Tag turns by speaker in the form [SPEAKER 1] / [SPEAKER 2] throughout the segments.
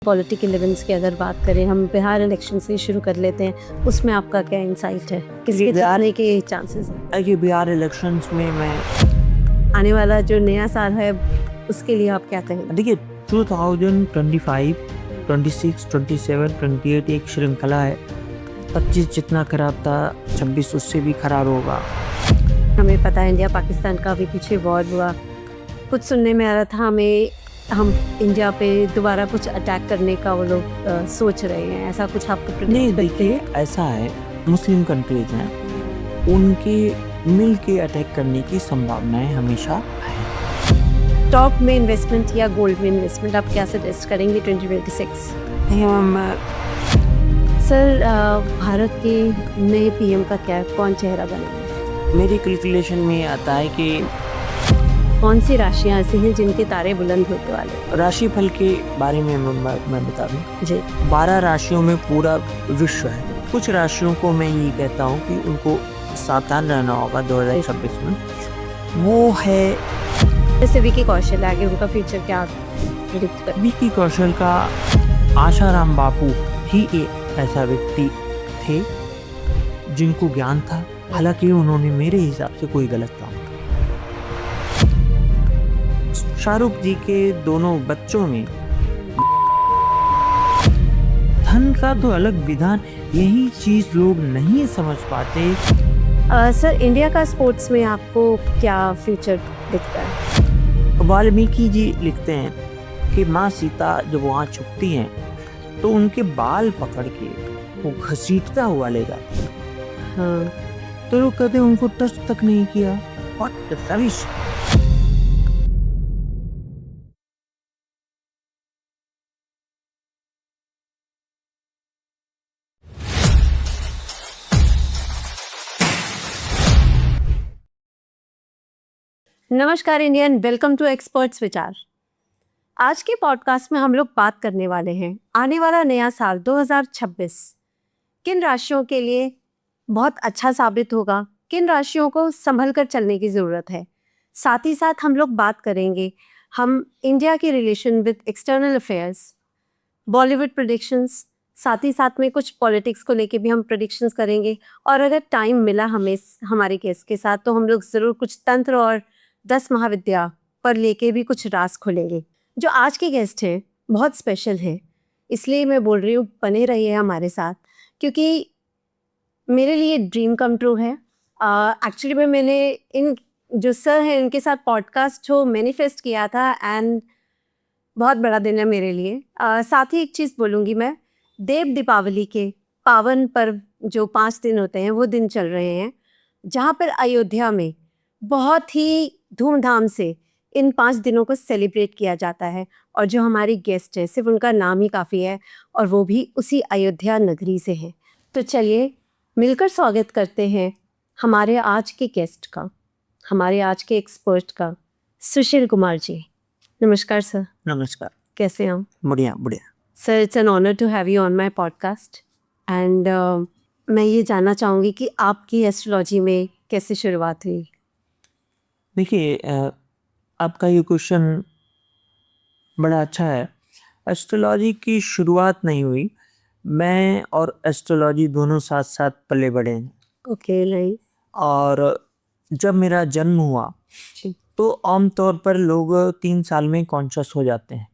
[SPEAKER 1] Political events की अगर बात करें, हम बिहार इलेक्शन से शुरू कर लेते हैं। उसमें आपका क्या इंसाइट है, किसके जीतने के चांसेस हैं?
[SPEAKER 2] ये बिहार इलेक्शंस में मैं
[SPEAKER 1] आने वाला जो नया साल है उसके लिए आप क्या कहेंगे?
[SPEAKER 2] देखिए 2025, 26, 27, 28 एक श्रृंखला है। 25 जितना खराब था 26 उससे भी खराब होगा।
[SPEAKER 1] हमें पता है इंडिया पाकिस्तान का भी पीछे वॉर हुआ, कुछ सुनने में आ रहा था हम इंडिया पे दोबारा कुछ अटैक करने का वो लोग सोच रहे हैं। ऐसा कुछ आपको
[SPEAKER 2] नहीं, देखिए ऐसा है, मुस्लिम कंट्रीज हैं, उनके मिल के अटैक करने की संभावनाएं हमेशा है।
[SPEAKER 1] स्टॉक में इन्वेस्टमेंट या गोल्ड में इन्वेस्टमेंट आप क्या सजेस्ट करेंगे 2026? सर, भारत के नए पीएम का क्या कौन चेहरा बनेगा?
[SPEAKER 2] मेरी कैलकुलेशन में आता है कि
[SPEAKER 1] कौन सी राशियां ऐसी हैं जिनके तारे बुलंद होने वाले?
[SPEAKER 2] राशिफल के बारे में मैं बता दूं
[SPEAKER 1] जी,
[SPEAKER 2] 12 राशियों में पूरा विश्व है। कुछ राशियों को मैं ये कहता हूँ कि उनको सावधान रहना होगा 2026 में। वो है
[SPEAKER 1] जैसे विकी कौशल आगे उनका फ्यूचर क्या प्रेडिक्ट कर?
[SPEAKER 2] विकी कौशल का आशाराम बापू ही एक ऐसा व्यक्ति थे जिनको ज्ञान था, हालांकि उन्होंने मेरे हिसाब से कोई गलत काम किया। शाहरुख जी के दोनों बच्चों में धन का तो अलग विधान, यही चीज लोग नहीं समझ पाते।
[SPEAKER 1] सर, इंडिया का स्पोर्ट्स में आपको क्या फ्यूचर दिखता है?
[SPEAKER 2] वाल्मीकि जी लिखते हैं कि माँ सीता जब वहाँ छुपती हैं तो उनके बाल पकड़ के वो घसीटता हुआ ले जाते हैं।
[SPEAKER 1] हाँ,
[SPEAKER 2] तो लोग कहते हैं उनको टच तक नहीं किया। What the rubbish!
[SPEAKER 1] नमस्कार इंडियन, वेलकम टू एक्सपर्ट्स विचार। आज के पॉडकास्ट में हम लोग बात करने वाले हैं आने वाला नया साल 2026 किन राशियों के लिए बहुत अच्छा साबित होगा, किन राशियों को संभल कर चलने की ज़रूरत है। साथ ही साथ हम लोग बात करेंगे हम इंडिया के relation with external affairs, Bollywood predictions, साथ ही साथ में कुछ पॉलिटिक्स को लेके भी हम प्रेडिक्शंस करेंगे। और अगर टाइम मिला हमें हमारे गेस्ट के साथ तो हम लोग ज़रूर कुछ तंत्र और 10 महाविद्या पर लेके भी कुछ राज खोलेंगे। जो आज के गेस्ट हैं बहुत स्पेशल हैं, इसलिए मैं बोल रही हूँ बने रहिए हमारे साथ, क्योंकि मेरे लिए ड्रीम कम ट्रू है। एक्चुअली मैंने इन जो सर हैं इनके साथ पॉडकास्ट जो मैनिफेस्ट किया था, एंड बहुत बड़ा दिन है मेरे लिए। साथ ही एक चीज़ बोलूँगी मैं, देव दीपावली के पावन पर्व जो 5 दिन होते हैं वो दिन चल रहे हैं, जहाँ पर अयोध्या में बहुत ही धूमधाम से इन 5 दिनों को सेलिब्रेट किया जाता है। और जो हमारी गेस्ट है सिर्फ उनका नाम ही काफ़ी है, और वो भी उसी अयोध्या नगरी से हैं। तो चलिए मिलकर स्वागत करते हैं हमारे आज के गेस्ट का, हमारे आज के एक्सपर्ट का, सुशील कुमार जी। नमस्कार सर।
[SPEAKER 2] नमस्कार।
[SPEAKER 1] कैसे हैं आप?
[SPEAKER 2] बढ़िया बढ़िया।
[SPEAKER 1] Sir, it's an honour to have you on my podcast. And मैं ये जानना चाहूँगी कि आपकी एस्ट्रोलॉजी में कैसे शुरुआत हुई?
[SPEAKER 2] देखिए आपका ये क्वेश्चन बड़ा अच्छा है। एस्ट्रोलॉजी की शुरुआत नहीं हुई, मैं और एस्ट्रोलॉजी दोनों साथ साथ पले बढ़े हैं।
[SPEAKER 1] ओके, नहीं।
[SPEAKER 2] और जब मेरा जन्म हुआ
[SPEAKER 1] जी
[SPEAKER 2] तो आमतौर पर लोग 3 साल में कॉन्शियस हो जाते हैं।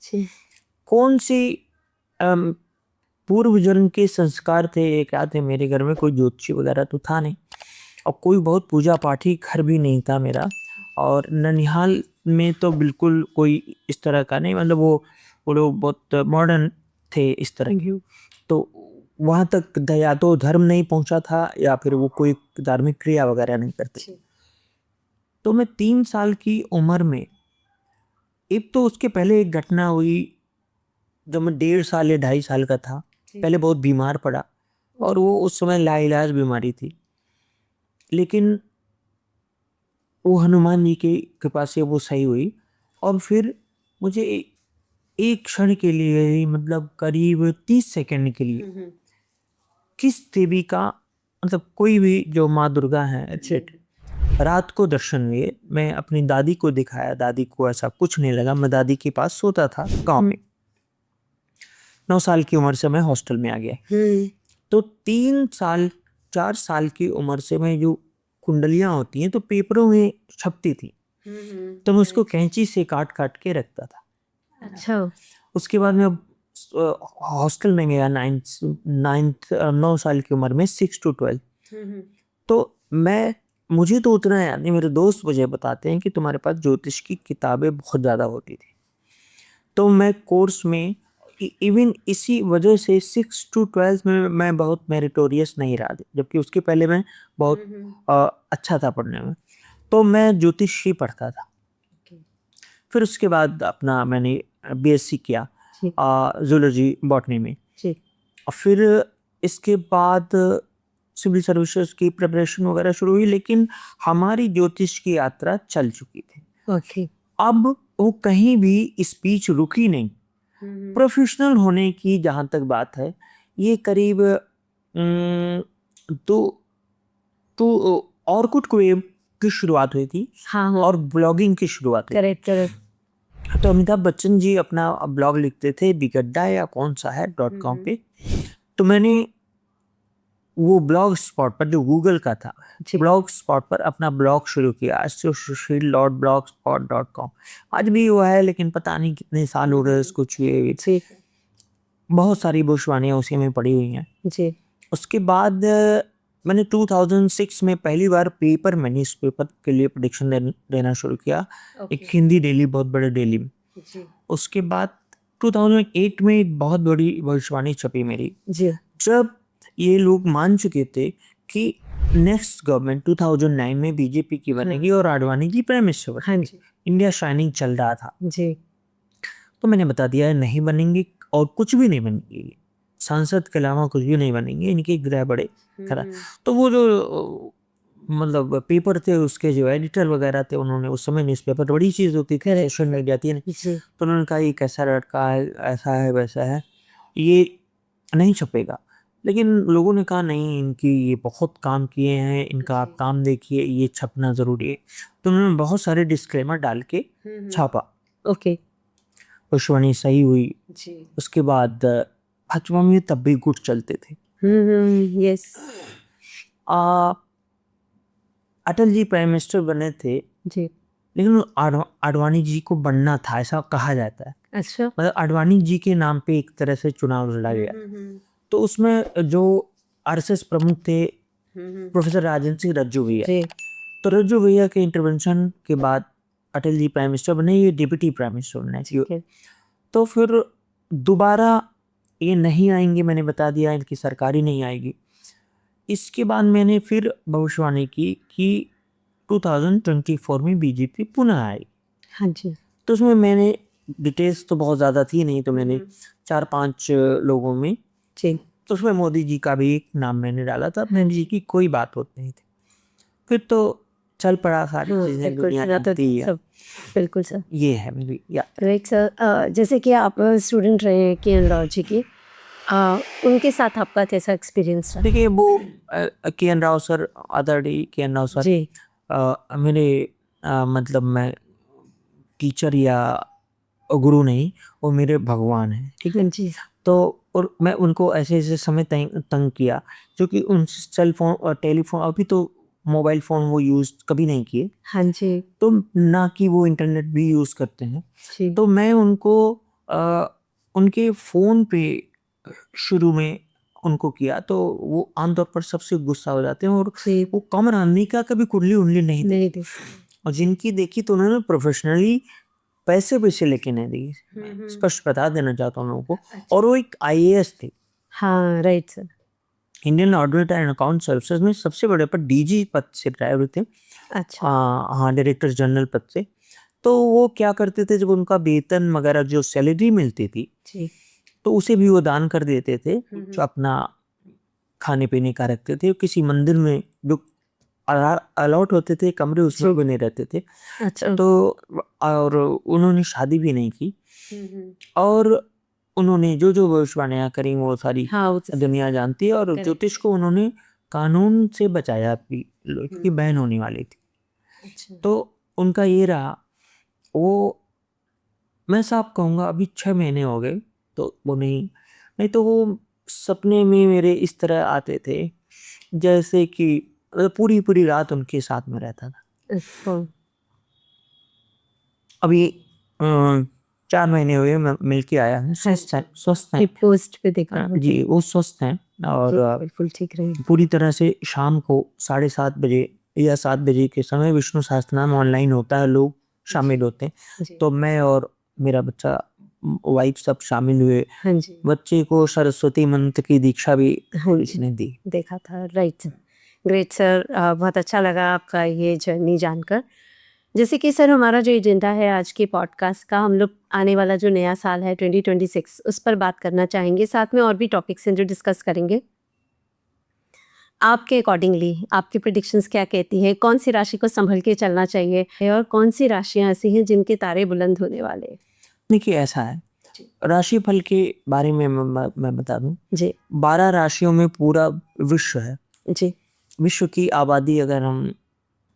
[SPEAKER 1] जी।
[SPEAKER 2] कौन सी अम, पूर्व जन्म के संस्कार थे ये क्या थे, मेरे घर में कोई ज्योतिषी वगैरह तो था नहीं, और कोई बहुत पूजा पाठी घर भी नहीं था मेरा। और ननिहाल में तो बिल्कुल कोई इस तरह का नहीं, मतलब वो लोग बहुत मॉडर्न थे इस तरह के। तो वहाँ तक या तो धर्म नहीं पहुँचा था या फिर वो कोई धार्मिक क्रिया वगैरह नहीं करते। तो मैं 3 साल की उम्र में, एक तो उसके पहले एक घटना हुई जब मैं 1.5 या 2.5 साल का था। पहले बहुत बीमार पड़ा और वो उस समय लाइलाज बीमारी थी, लेकिन वो हनुमान जी की कृपा से वो सही हुई। और फिर मुझे एक क्षण के लिए ही, मतलब करीब 30 सेकंड के लिए किस देवी का, मतलब कोई भी जो माँ दुर्गा है एटसेट्रा, रात को दर्शन हुए। मैं अपनी दादी को दिखाया, दादी को ऐसा कुछ नहीं लगा। मैं दादी के पास सोता था गांव में, 9 साल की उम्र से मैं हॉस्टल में आ गया। तो 4 साल की उम्र से मैं जो कुंडलियां होती हैं तो पेपरों में छपती थी, तो मैं उसको कैंची से काट काट के रखता था।
[SPEAKER 1] अच्छा।
[SPEAKER 2] उसके बाद मैं हॉस्टल में गया 9 साल की उम्र में, 6 to 12। तो मुझे तो उतना याद नहीं, मेरे दोस्त मुझे बताते हैं कि तुम्हारे पास ज्योतिष की किताबें बहुत ज़्यादा होती थी। तो मैं कोर्स में इवन इसी वजह से 6 to 12 में मैं बहुत मेरिटोरियस नहीं रहा, जबकि उसके पहले मैं बहुत अच्छा था पढ़ने में। तो मैं ज्योतिष ही पढ़ता था। फिर उसके बाद अपना मैंने बीएससी किया जूलॉजी बॉटनी में। और फिर इसके बाद सिविल सर्विसेज की प्रिपरेशन वगैरह शुरू हुई, लेकिन हमारी ज्योतिष की यात्रा चल चुकी थी। अब वो कहीं भी स्पीच रुकी नहीं। प्रोफेशनल होने की जहाँ तक बात है, ये करीब तो ऑर्कुट वेब की शुरुआत हुई थी।
[SPEAKER 1] हाँ, हाँ।
[SPEAKER 2] और ब्लॉगिंग की शुरुआत हुई।
[SPEAKER 1] करेक्ट।
[SPEAKER 2] तो अमिताभ बच्चन जी अपना ब्लॉग लिखते थे बिगड्डा या कौन सा है .com पे। तो मैंने वो ब्लॉग स्पॉट पर, जो गूगल का था, ब्लॉग स्पॉट पर अपना ब्लॉग शुरू किया, sushil.blogspot.com। आज भी वो है, लेकिन पता नहीं कितने साल हो गए उसको छुए। बहुत सारी भविष्यवाणियां उसी में पड़ी हुई हैं जी। उसके बाद मैंने 2006 में पहली बार पेपर में, न्यूज पेपर के लिए प्रेडिक्शन देना शुरू किया। एक हिंदी डेली, बहुत बड़े डेली में। उसके बाद 2008 में एक बहुत बड़ी भविष्यवाणी छपी मेरी जी। जब ये लोग मान चुके थे कि नेक्स्ट गवर्नमेंट 2009 में बीजेपी की बनेगी और आडवाणी जी प्राइम मिनिस्टर बनेंगे। इंडिया शाइनिंग चल रहा था जी। तो मैंने बता दिया नहीं बनेंगी और कुछ भी नहीं बनेगी, सांसद के अलावा कुछ भी नहीं बनेंगे, इनके ग्रह बड़े खराब। तो वो जो मतलब पेपर थे उसके जो एडिटर वगैरह थे, उन्होंने उस समय न्यूज़पेपर बड़ी चीज़ होती थी, सोशल मीडिया थी ना, तो उन्होंने कहा ये कैसा लड़का है, ऐसा है वैसा है, ये नहीं छपेगा। लेकिन लोगों ने कहा नहीं, इनकी ये बहुत काम किए हैं, इनका आप काम देखिए, ये छपना ज़रूरी है। तो उन्होंने बहुत सारे डिस्क्लेमर डाल के छापा। ओके, भविष्यवाणी सही हुई जी। उसके बाद भाजपा में तब भी गुट चलते थे। Yes. Atal ji prime minister बने थे जी, लेकिन आडवाणी जी को बनना था, ऐसा कहा जाता है। अच्छा। मतलब आडवाणी जी के नाम पे एक तरह से चुनाव लड़ा गया। तो उसमें जो आरएसएस प्रमुख थे प्रोफेसर राजन सिंह रज्जू भैया, तो रज्जू भैया के इंटरवेंशन के बाद अटल जी प्राइम मिनिस्टर बने, ये डिप्टी प्राइम मिनिस्टर बने। तो फिर दोबारा ये नहीं आएंगे, मैंने बता दिया इनकी सरकार ही नहीं आएगी। इसके बाद मैंने फिर भविष्यवाणी की कि 2024 में बीजेपी पुनः आई। हाँ जी। तो उसमें मैंने डिटेल्स तो बहुत ज़्यादा थी नहीं, तो मैंने 4-5 लोगों में जी, तो उसमें मोदी जी का भी एक नाम मैंने डाला था। मोदी जी की कोई बात होती नहीं थी। फिर तो चल पड़ा, सारी चीज़ें दुनिया जानती है।
[SPEAKER 1] बिल्कुल सर,
[SPEAKER 2] ये है मेरी यात्रा।
[SPEAKER 1] Right sir. जैसे कि आप स्टूडेंट रहे हैं के एन राव जी की, उनके साथ आपका कैसा एक्सपीरियंस रहा?
[SPEAKER 2] देखिए वो के एन राव सर, आदरणीय के एन राव सर
[SPEAKER 1] जी।
[SPEAKER 2] मेरे मतलब मैं टीचर या गुरु नहीं, वो मेरे भगवान हैं, ठीक है जी। तो और मैं उनको ऐसे ऐसे समय तंग किया, जो कि उन सेल फोन और टेलीफोन, अभी तो मोबाइल फ़ोन वो यूज़ कभी नहीं किए।
[SPEAKER 1] हाँ जी।
[SPEAKER 2] तो ना कि वो इंटरनेट भी यूज़ करते हैं। तो मैं उनको उनके फ़ोन पे शुरू में उनको किया, तो वो आमतौर पर सबसे गुस्सा हो जाते हैं और वो कमर आदमी का कभी कुंडली नहीं देखते। और जिनकी देखी तो उन्होंने प्रोफेशनली पैसे लेके नहीं दी, स्पष्ट बता देना चाहता हूँ लोगों को। और वो एक आईएएस थे।
[SPEAKER 1] हाँ, right sir.
[SPEAKER 2] Indian audit and account services में सबसे बड़े पद डीजी पद से रिटायर हुए थे।
[SPEAKER 1] अच्छा।
[SPEAKER 2] हाँ, डायरेक्टर जनरल पद से। तो वो क्या करते थे, जब उनका वेतन वगैरह जो सैलरी मिलती थी तो उसे भी वो दान कर देते थे, जो अपना खाने पीने का रखते थे। किसी मंदिर में जो अलॉट होते थे कमरे, उसमें भी नहीं रहते थे।
[SPEAKER 1] अच्छा।
[SPEAKER 2] तो और उन्होंने शादी भी नहीं की। और उन्होंने जो जो भविष्यवाणियाँ करी वो सारी दुनिया जानती है। और ज्योतिष को उन्होंने कानून से बचाया अपनी, क्योंकि बहन होने वाली थी। तो उनका ये रहा, वो मैं साफ कहूँगा अभी 6 महीने हो गए तो वो नहीं, नहीं तो वो सपने में मेरे इस तरह आते थे जैसे कि पूरी पूरी रात उनके साथ में रहता था।
[SPEAKER 1] अच्छा।
[SPEAKER 2] अभी 4 महीने हुए मैं मिल के आया हूँ, स्वस्थ हैं।
[SPEAKER 1] पोस्ट पे देखा
[SPEAKER 2] जी, वो स्वस्थ हैं और
[SPEAKER 1] बिल्कुल ठीक रहे।
[SPEAKER 2] पूरी तरह से शाम को 7:30 बजे या 7 बजे के समय विष्णु सहस्त्रनाम ऑनलाइन होता है, लोग शामिल होते हैं।
[SPEAKER 1] जी।
[SPEAKER 2] तो मैं और मेरा बच्चा, वाइफ सब शामिल हुए।
[SPEAKER 1] हाँ जी।
[SPEAKER 2] बच्चे को सरस्वती मंत्र की दीक्षा भी
[SPEAKER 1] हाँ जी,
[SPEAKER 2] इसने दी।
[SPEAKER 1] देखा था। Right, great sir. बहुत अच्छा लगा आपका ये जर्नी जानकर। जैसे कि सर हमारा जो एजेंडा है आज के पॉडकास्ट का, हम लोग आने वाला जो नया साल है 2026 उस पर बात करना चाहेंगे, साथ में और भी टॉपिक्स हैं जो डिस्कस करेंगे। आपके अकॉर्डिंगली आपकी प्रिडिक्शंस क्या कहती हैं, कौन सी राशि को संभल के चलना चाहिए और कौन सी राशियां ऐसी हैं जिनके तारे बुलंद होने वाले हैं?
[SPEAKER 2] देखिए ऐसा है, राशिफल के बारे में मैं बता दूं,
[SPEAKER 1] जी
[SPEAKER 2] 12 राशियों में पूरा विश्व है।
[SPEAKER 1] जी।
[SPEAKER 2] विश्व की आबादी अगर हम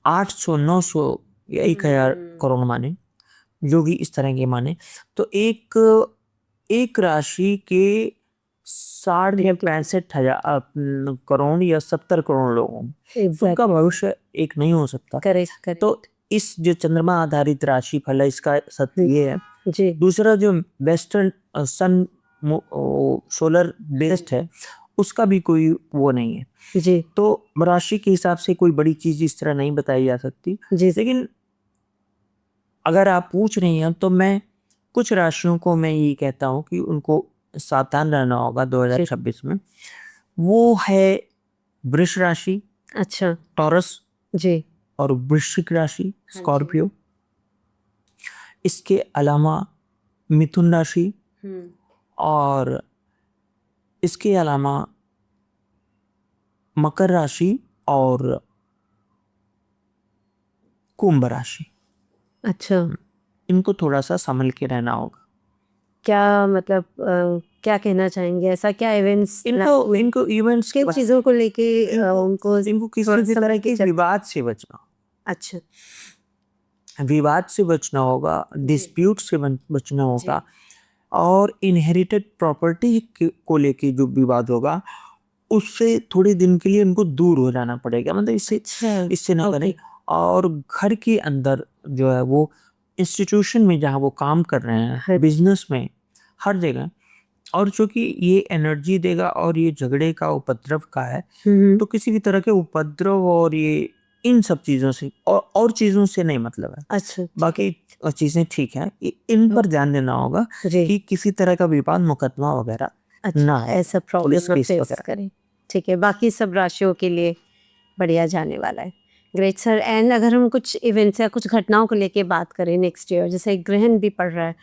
[SPEAKER 2] 800 900 या 1000 करोड़ माने, जो भी इस तरह के माने, तो एक राशि के 60 या 65,000 करोड़ या 70 करोड़ लोगों, उनका भविष्य एक नहीं हो सकता।
[SPEAKER 1] करेक्ट।
[SPEAKER 2] तो इस जो चंद्रमा आधारित राशि फल है, इसका सत्य ये है।
[SPEAKER 1] जी
[SPEAKER 2] दूसरा जो वेस्टर्न सन सोलर बेस्ड है, उसका भी कोई वो नहीं है।
[SPEAKER 1] जी
[SPEAKER 2] तो राशि के हिसाब से कोई बड़ी चीज इस तरह नहीं बताई जा सकती।
[SPEAKER 1] जी।
[SPEAKER 2] लेकिन अगर आप पूछ रही हैं तो मैं कुछ राशियों को मैं ये कहता हूँ कि उनको सावधान रहना होगा 2026 में। वो है वृष राशि,
[SPEAKER 1] अच्छा।
[SPEAKER 2] टॉरस
[SPEAKER 1] जी
[SPEAKER 2] और वृश्चिक राशि, स्कॉर्पियो। इसके अलावा मिथुन राशि और इसके अलावा मकर राशि और कुंभ राशि।
[SPEAKER 1] अच्छा।
[SPEAKER 2] इनको थोड़ा सा संभल के रहना होगा।
[SPEAKER 1] क्या मतलब क्या कहना चाहेंगे, ऐसा क्या इवेंट्स
[SPEAKER 2] इनको इवेंट्स
[SPEAKER 1] किन चीजों को लेके उनको
[SPEAKER 2] इनको किसी भी तरह के विवाद से बचना,
[SPEAKER 1] अच्छा
[SPEAKER 2] विवाद से बचना होगा, डिस्प्यूट से बचना होगा और इनहेरिटेड प्रॉपर्टी को लेके जो विवाद होगा उससे थोड़े दिन के लिए उनको दूर हो जाना पड़ेगा। मतलब इससे ना करें। और घर के अंदर जो है वो इंस्टीट्यूशन में जहाँ वो काम कर रहे हैं, बिजनेस में, हर जगह, और चूंकि ये एनर्जी देगा और ये झगड़े का उपद्रव का है, तो किसी भी तरह के उपद्रव और ये इन सब चीजों से और चीजों से नहीं मतलब है।
[SPEAKER 1] अच्छा।
[SPEAKER 2] बाकी चीजें ठीक है, इन पर ध्यान देना होगा कि किसी तरह का विवाद मुकदमा वगैरह ना है,
[SPEAKER 1] ऐसा प्रॉब्लम फेस करें। ठीक है, बाकी सब राशियों के लिए बढ़िया जाने वाला है। Great sir. एंड अगर हम कुछ इवेंट्स या कुछ घटनाओं को लेके बात करें नेक्स्ट ईयर, जैसे ग्रहण भी पड़ रहा है,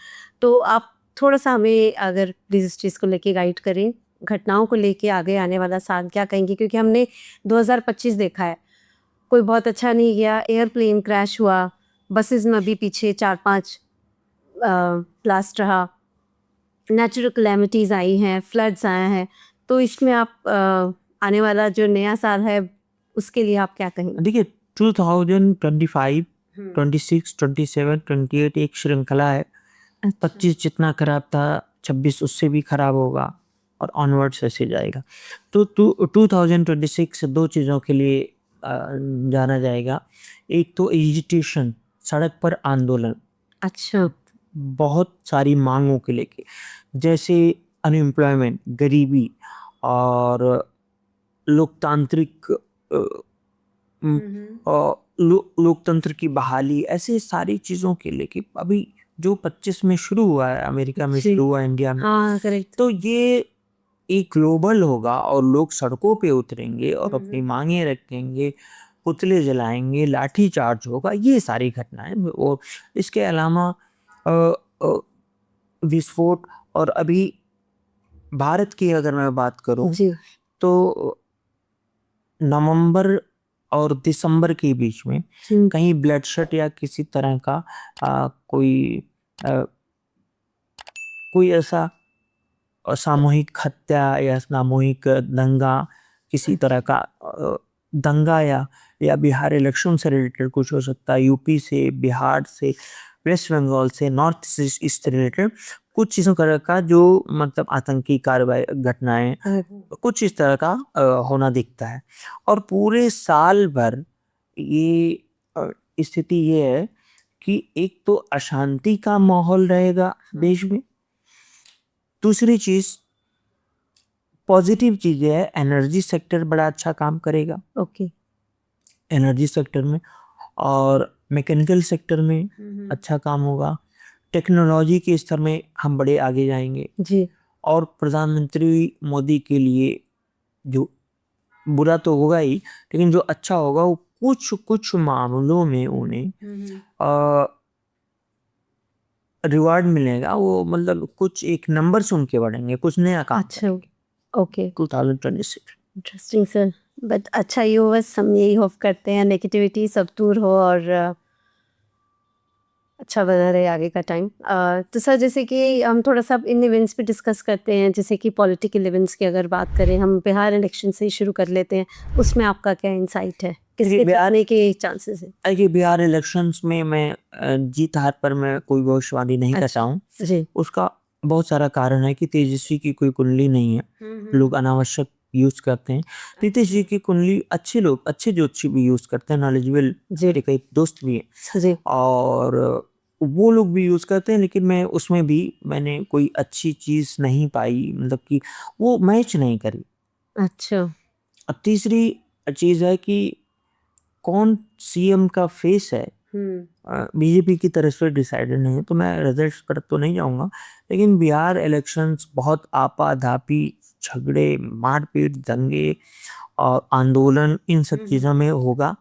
[SPEAKER 1] तो आप थोड़ा सा हमें अगर प्लीज इस चीज़ को लेके गाइड करें, घटनाओं को लेके आगे आने वाला साल क्या कहेंगे? क्योंकि हमने 2025 देखा है, कोई बहुत अच्छा नहीं गया। एयरप्लेन क्रैश हुआ, बसेस में भी पीछे 4-5 ब्लास्ट रहा, नेचुरल कैलेमिटीज़ आई हैं, फ्लड्स आए हैं। तो इसमें आप आने वाला जो नया साल है उसके लिए आप क्या कहेंगे?
[SPEAKER 2] देखिए 2025, 26, 27, 28 एक श्रृंखला है। 25 जितना खराब था, 26 उससे भी खराब होगा और ऑनवर्ड्स ऐसे जाएगा। तो 2026 दो चीज़ों के लिए जाना जाएगा। एक तो एजिटेशन, सड़क पर आंदोलन।
[SPEAKER 1] अच्छा।
[SPEAKER 2] बहुत सारी मांगों के लेके, जैसे अनएम्प्लॉयमेंट, गरीबी और लोकतांत्रिक लोकतंत्र की बहाली, ऐसे सारी चीज़ों के लेके अभी जो 25 में शुरू हुआ है, अमेरिका में शुरू हुआ, इंडिया में।
[SPEAKER 1] हाँ करेक्ट।
[SPEAKER 2] तो ये एक ग्लोबल होगा और लोग सड़कों पे उतरेंगे और अपनी मांगे रखेंगे, पुतले जलाएंगे, लाठी चार्ज होगा, ये सारी घटनाएं। और इसके अलावा विस्फोट। और अभी भारत की अगर मैं बात करूं तो नवंबर और दिसंबर के बीच में कहीं ब्लडशॉट या किसी तरह का कोई ऐसा सामूहिक हत्या या सामूहिक दंगा, किसी तरह का दंगा या बिहार इलेक्शन से रिलेटेड कुछ हो सकता है, यूपी से, बिहार से, वेस्ट बंगाल से, नॉर्थ ईस्ट से रिलेटेड कुछ चीज़ों का जो मतलब आतंकी कार्रवाई घटनाएं कुछ इस तरह का होना दिखता है। और पूरे साल भर ये स्थिति ये है कि एक तो अशांति का माहौल रहेगा देश में। दूसरी चीज पॉजिटिव चीज है, एनर्जी सेक्टर बड़ा अच्छा काम करेगा
[SPEAKER 1] ओके।
[SPEAKER 2] एनर्जी सेक्टर में, और मैकेनिकल सेक्टर में अच्छा काम होगा। टेक्नोलॉजी के स्तर में हम बड़े आगे जाएंगे
[SPEAKER 1] जी।
[SPEAKER 2] और प्रधानमंत्री मोदी के लिए जो बुरा तो होगा ही, लेकिन जो अच्छा होगा वो कुछ कुछ मामलों में उन्हें रिवार्ड मिलेगा। वो मतलब कुछ एक नंबर से उनके बढ़ेंगे, कुछ नया काम
[SPEAKER 1] अच्छा, ओके।
[SPEAKER 2] 2026।
[SPEAKER 1] Interesting sir. बट अच्छा ही हो, बस हम यही होप करते हैं नेगेटिविटी सब दूर हो और अच्छा बना रहे आगे का टाइम। तो सर जैसे कि हम थोड़ा सा इन इवेंट्स पे डिस्कस करते हैं, जैसे कि पॉलिटिकल इवेंट्स की अगर बात करें, हम बिहार इलेक्शन से ही शुरू कर लेते हैं। उसमें आपका क्या इंसाइट है, किसके जीतने के चांसेस है?
[SPEAKER 2] देखिए बिहार इलेक्शंस में मैं जीत हार पर मैं कोई भविष्यवाणी नहीं कर
[SPEAKER 1] अच्छा,
[SPEAKER 2] हूँ।
[SPEAKER 1] जी।
[SPEAKER 2] उसका बहुत सारा कारण है कि तेजस्वी की कोई कुंडली नहीं है, लोग अनावश्यक यूज करते हैं। नीतीश जी की कुंडली अच्छे लोग, अच्छे ज्योतिषी भी यूज करते हैं, नॉलेजेबल
[SPEAKER 1] जी।
[SPEAKER 2] कई दोस्त भी हैं
[SPEAKER 1] जी।
[SPEAKER 2] और वो लोग भी यूज करते हैं, लेकिन मैं उसमें भी मैंने कोई अच्छी चीज नहीं पाई, मतलब कि वो मैच नहीं करी।
[SPEAKER 1] अच्छा।
[SPEAKER 2] अब तीसरी चीज है कि कौन सीएम का फेस है, बीजेपी की तरफ से डिसाइडेड नहीं है, तो मैं रिजल्ट पर तो नहीं जाऊंगा। लेकिन बिहार इलेक्शंस बहुत आपाधापी, झगड़े, मारपीट, दंगे और आंदोलन, इन सब चीज़ों में होगा,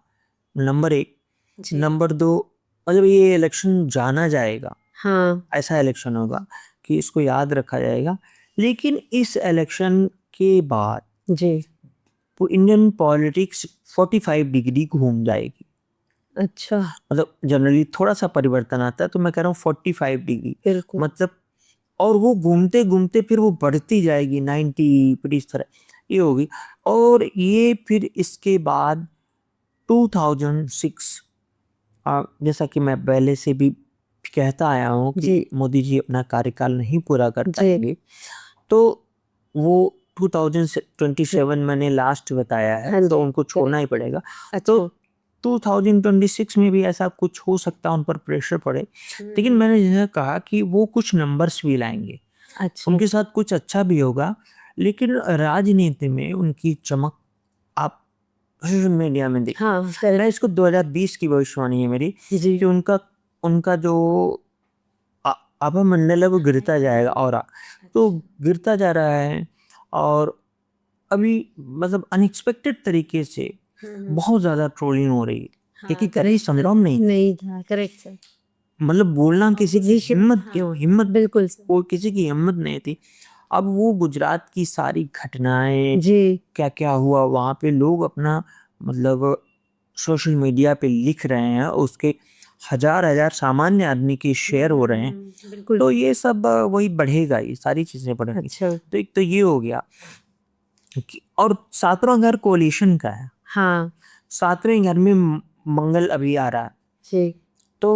[SPEAKER 2] नंबर एक। नंबर दो, मतलब ये इलेक्शन जाना जाएगा,
[SPEAKER 1] हाँ।
[SPEAKER 2] ऐसा इलेक्शन होगा कि इसको याद रखा जाएगा। लेकिन इस इलेक्शन के बाद
[SPEAKER 1] जी।
[SPEAKER 2] वो इंडियन पॉलिटिक्स 45 डिग्री घूम जाएगी।
[SPEAKER 1] अच्छा।
[SPEAKER 2] मतलब जनरली थोड़ा सा परिवर्तन आता है, तो मैं कह रहा हूँ 45 डिग्री,
[SPEAKER 1] बिल्कुल।
[SPEAKER 2] मतलब और वो घूमते घूमते फिर वो बढ़ती जाएगी 90, फिर इस तरह ये होगी। और ये फिर इसके बाद 2006, जैसा कि मैं पहले से भी कहता आया हूँ कि
[SPEAKER 1] जी।
[SPEAKER 2] मोदी जी अपना कार्यकाल नहीं पूरा कर
[SPEAKER 1] जी।
[SPEAKER 2] पाएंगे, तो वो 2027 मैंने लास्ट बताया
[SPEAKER 1] हाँ
[SPEAKER 2] है,
[SPEAKER 1] जी।
[SPEAKER 2] तो उनको छोड़ना ही पड़ेगा।
[SPEAKER 1] अच्छा।
[SPEAKER 2] तो 2026 में भी ऐसा कुछ हो सकता है, उन पर प्रेशर पड़े। लेकिन मैंने जैसा कहा कि वो कुछ नंबर्स भी लाएंगे,
[SPEAKER 1] अच्छा।
[SPEAKER 2] उनके साथ कुछ अच्छा भी होगा। लेकिन राजनीति में उनकी चमक आप सोशल मीडिया में देखिए।
[SPEAKER 1] हाँ,
[SPEAKER 2] मैं
[SPEAKER 1] करेक्ट।
[SPEAKER 2] इसको 2020 की भविष्यवाणी है मेरी
[SPEAKER 1] जी।
[SPEAKER 2] कि उनका उनका जो आभामंडल है वो गिरता जाएगा, और तो गिरता जा रहा है। और अभी मतलब अनएक्सपेक्टेड तरीके से बहुत ज्यादा ट्रोलिंग हो रही है, क्योंकि कहीं संभव नहीं,
[SPEAKER 1] नहीं था, करेक्ट सर।
[SPEAKER 2] मतलब बोलना किसी की हिम्मत, क्यों हिम्मत,
[SPEAKER 1] बिल्कुल सर।
[SPEAKER 2] कोई किसी की हिम्मत नहीं थी। अब वो गुजरात की सारी घटनाएं,
[SPEAKER 1] जी।
[SPEAKER 2] क्या क्या हुआ वहां पे, लोग अपना मतलब सोशल मीडिया पे लिख रहे हैं, उसके हजार हजार सामान्य आदमी के शेयर हो रहे हैं।
[SPEAKER 1] बिल्कुल।
[SPEAKER 2] तो ये सब वही बढ़ेगा, ये सारी चीजें बढ़ेंगी।
[SPEAKER 1] अच्छा।
[SPEAKER 2] तो एक तो ये हो गया और सातवां घर कोalition का है।
[SPEAKER 1] हाँ।
[SPEAKER 2] सातवें घर में मंगल अभी आ रहा है,
[SPEAKER 1] जी।
[SPEAKER 2] तो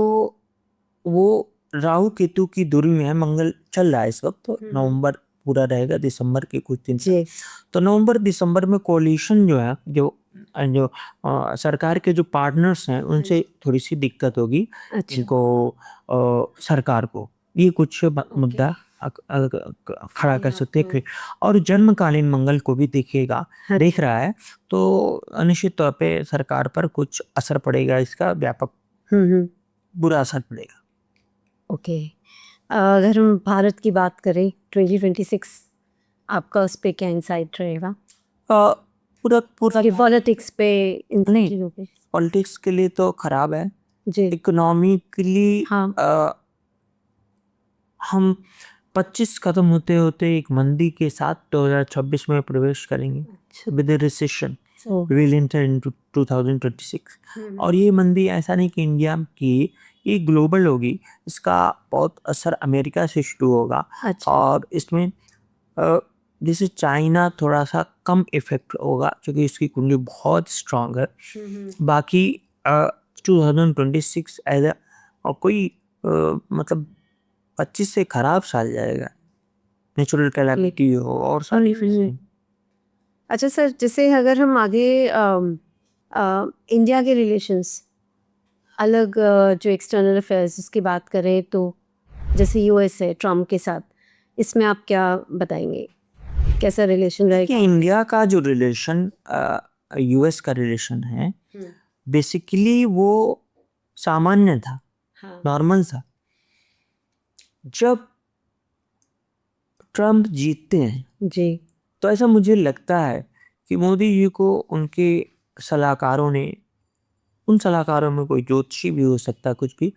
[SPEAKER 2] वो राहु केतु की दूरी में है, मंगल चल रहा है इस वक्त, तो नवंबर पूरा रहेगा, दिसंबर के कुछ दिन
[SPEAKER 1] जी।
[SPEAKER 2] तो नवंबर दिसंबर में कोalition जो है, जो जो सरकार के जो पार्टनर्स हैं उनसे थोड़ी सी दिक्कत होगी।
[SPEAKER 1] अच्छा।
[SPEAKER 2] इनको सरकार को ये कुछ मुद्दा खड़ा कर सकते हैं। और जन्मकालीन मंगल को भी देखेगा, देख रहा है, तो निश्चित तौर पे सरकार पर कुछ असर पड़ेगा, इसका व्यापक बुरा असर पड़ेगा।
[SPEAKER 1] ओके। अगर हम भारत की बात करें 2026, आपका उस पे क्या इंसाइट रहेगा?
[SPEAKER 2] पूरा पूरा
[SPEAKER 1] पॉलिटिक्स पे, इन
[SPEAKER 2] नहीं,
[SPEAKER 1] चीजों पे?
[SPEAKER 2] पॉलिटिक्स के लिए तो खराब है।
[SPEAKER 1] जी।
[SPEAKER 2] इकोनॉमिकली
[SPEAKER 1] हाँ।
[SPEAKER 2] हम 25 खत्म होते होते एक मंदी के साथ 2026 में प्रवेश करेंगे with recession, will enter into 2026। और ये मंदी ऐसा नहीं कि इंडिया की, ये ग्लोबल होगी, इसका बहुत असर अमेरिका से शुरू होगा।
[SPEAKER 1] अच्छा।
[SPEAKER 2] और इसमें जैसे चाइना थोड़ा सा कम इफेक्ट होगा क्योंकि इसकी कुंडली बहुत स्ट्रांग है। बाकी 2026 एज और कोई मतलब 25 से खराब साल जाएगा, नेचुरल कैलामिटी हो और सारी चीजें।
[SPEAKER 1] अच्छा सर, जैसे अगर हम आगे इंडिया के रिलेशंस अलग जो एक्सटर्नल अफेयर्स उसकी बात करें तो जैसे यूएस है ट्रम्प के साथ, इसमें आप क्या बताएंगे, कैसा रिलेशन
[SPEAKER 2] कि
[SPEAKER 1] रहेगा?
[SPEAKER 2] इंडिया का जो रिलेशन यूएस का रिलेशन है, बेसिकली वो सामान्य था,
[SPEAKER 1] हाँ
[SPEAKER 2] नॉर्मल था। जब ट्रम्प जीतते हैं
[SPEAKER 1] जी।
[SPEAKER 2] तो ऐसा मुझे लगता है कि मोदी जी को उनके सलाहकारों ने, उन सलाहकारों में कोई ज्योतिषी भी हो सकता है, कुछ भी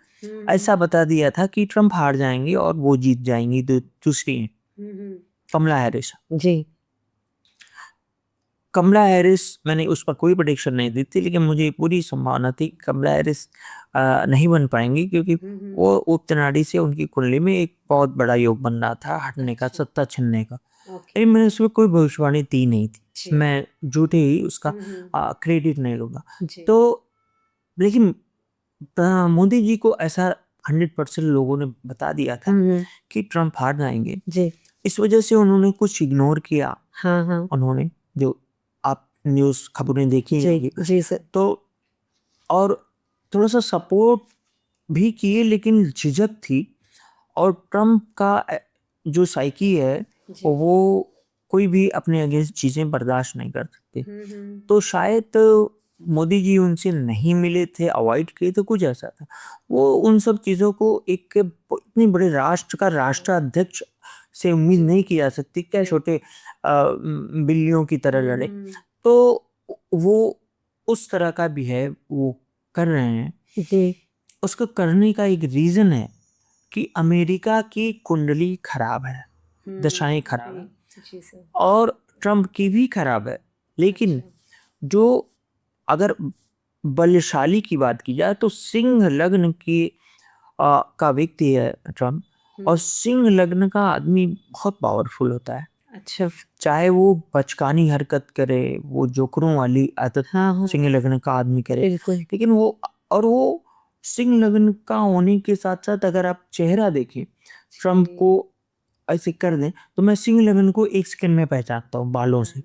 [SPEAKER 2] ऐसा बता दिया था कि ट्रम्प हार जाएंगे और वो जीत जाएंगी। तो दूसरी हैं कमला हैरिस।
[SPEAKER 1] जी।
[SPEAKER 2] कमला हैरिस, मैंने उस पर कोई प्रेडिक्शन नहीं दी थी, लेकिन मुझे पूरी संभावना थी कि कमला हैरिस नहीं बन पाएंगी, क्योंकि वो उपचुनावी से उनकी कुंडली में एक बहुत बड़ा योग बन रहा था हटने का, सत्ता छिनने का। लेकिन मैंने उसमें कोई भविष्यवाणी दी नहीं थी, मैं झूठे ही उसका क्रेडिट नहीं लूंगा। तो लेकिन मोदी जी को ऐसा 100% लोगों ने बता दिया था कि ट्रम्प हार जाएंगे।
[SPEAKER 1] जी।
[SPEAKER 2] इस वजह से उन्होंने कुछ इग्नोर किया।
[SPEAKER 1] हाँ हाँ
[SPEAKER 2] उन्होंने जो आप न्यूज़ खबरें देखी
[SPEAKER 1] जी
[SPEAKER 2] होंगी,
[SPEAKER 1] जी सर।
[SPEAKER 2] तो और थोड़ा सा सपोर्ट भी किए, लेकिन झिझक थी। और ट्रम्प का जो साइकी है वो कोई भी अपने अगेंस्ट चीजें बर्दाश्त नहीं कर सकते। तो शायद मोदी जी उनसे नहीं मिले थे, अवॉइड किए, तो कुछ ऐसा था। वो उन सब चीजों को एक इतनी बड़े राष्ट्र का राष्ट्राध्यक्ष से उम्मीद नहीं की जा सकती, क्या छोटे बिल्लियों की तरह लड़े। तो वो उस तरह का भी है, वो कर रहे हैं।
[SPEAKER 1] जी।
[SPEAKER 2] उसको करने का एक रीजन है कि अमेरिका की कुंडली खराब है, दशाएं खराब है,
[SPEAKER 1] जी सर।
[SPEAKER 2] और ट्रम्प की भी खराब है। लेकिन जो अगर बलशाली की बात की जाए तो सिंह लग्न की का व्यक्ति है ट्रम्प, और सिंह लग्न का आदमी बहुत पावरफुल होता है।
[SPEAKER 1] अच्छा।
[SPEAKER 2] चाहे वो बचकानी हरकत करे, वो जोकरों वाली आदत
[SPEAKER 1] हाँ हाँ
[SPEAKER 2] सिंह लग्न का आदमी करे,
[SPEAKER 1] बिल्कुल।
[SPEAKER 2] लेकिन वो सिंह लग्न का होने के साथ साथ अगर आप चेहरा देखें ट्रम्प को ऐसे कर दें, तो मैं सिंह लग्न को एक सेकंड में पहचानता हूँ बालों से।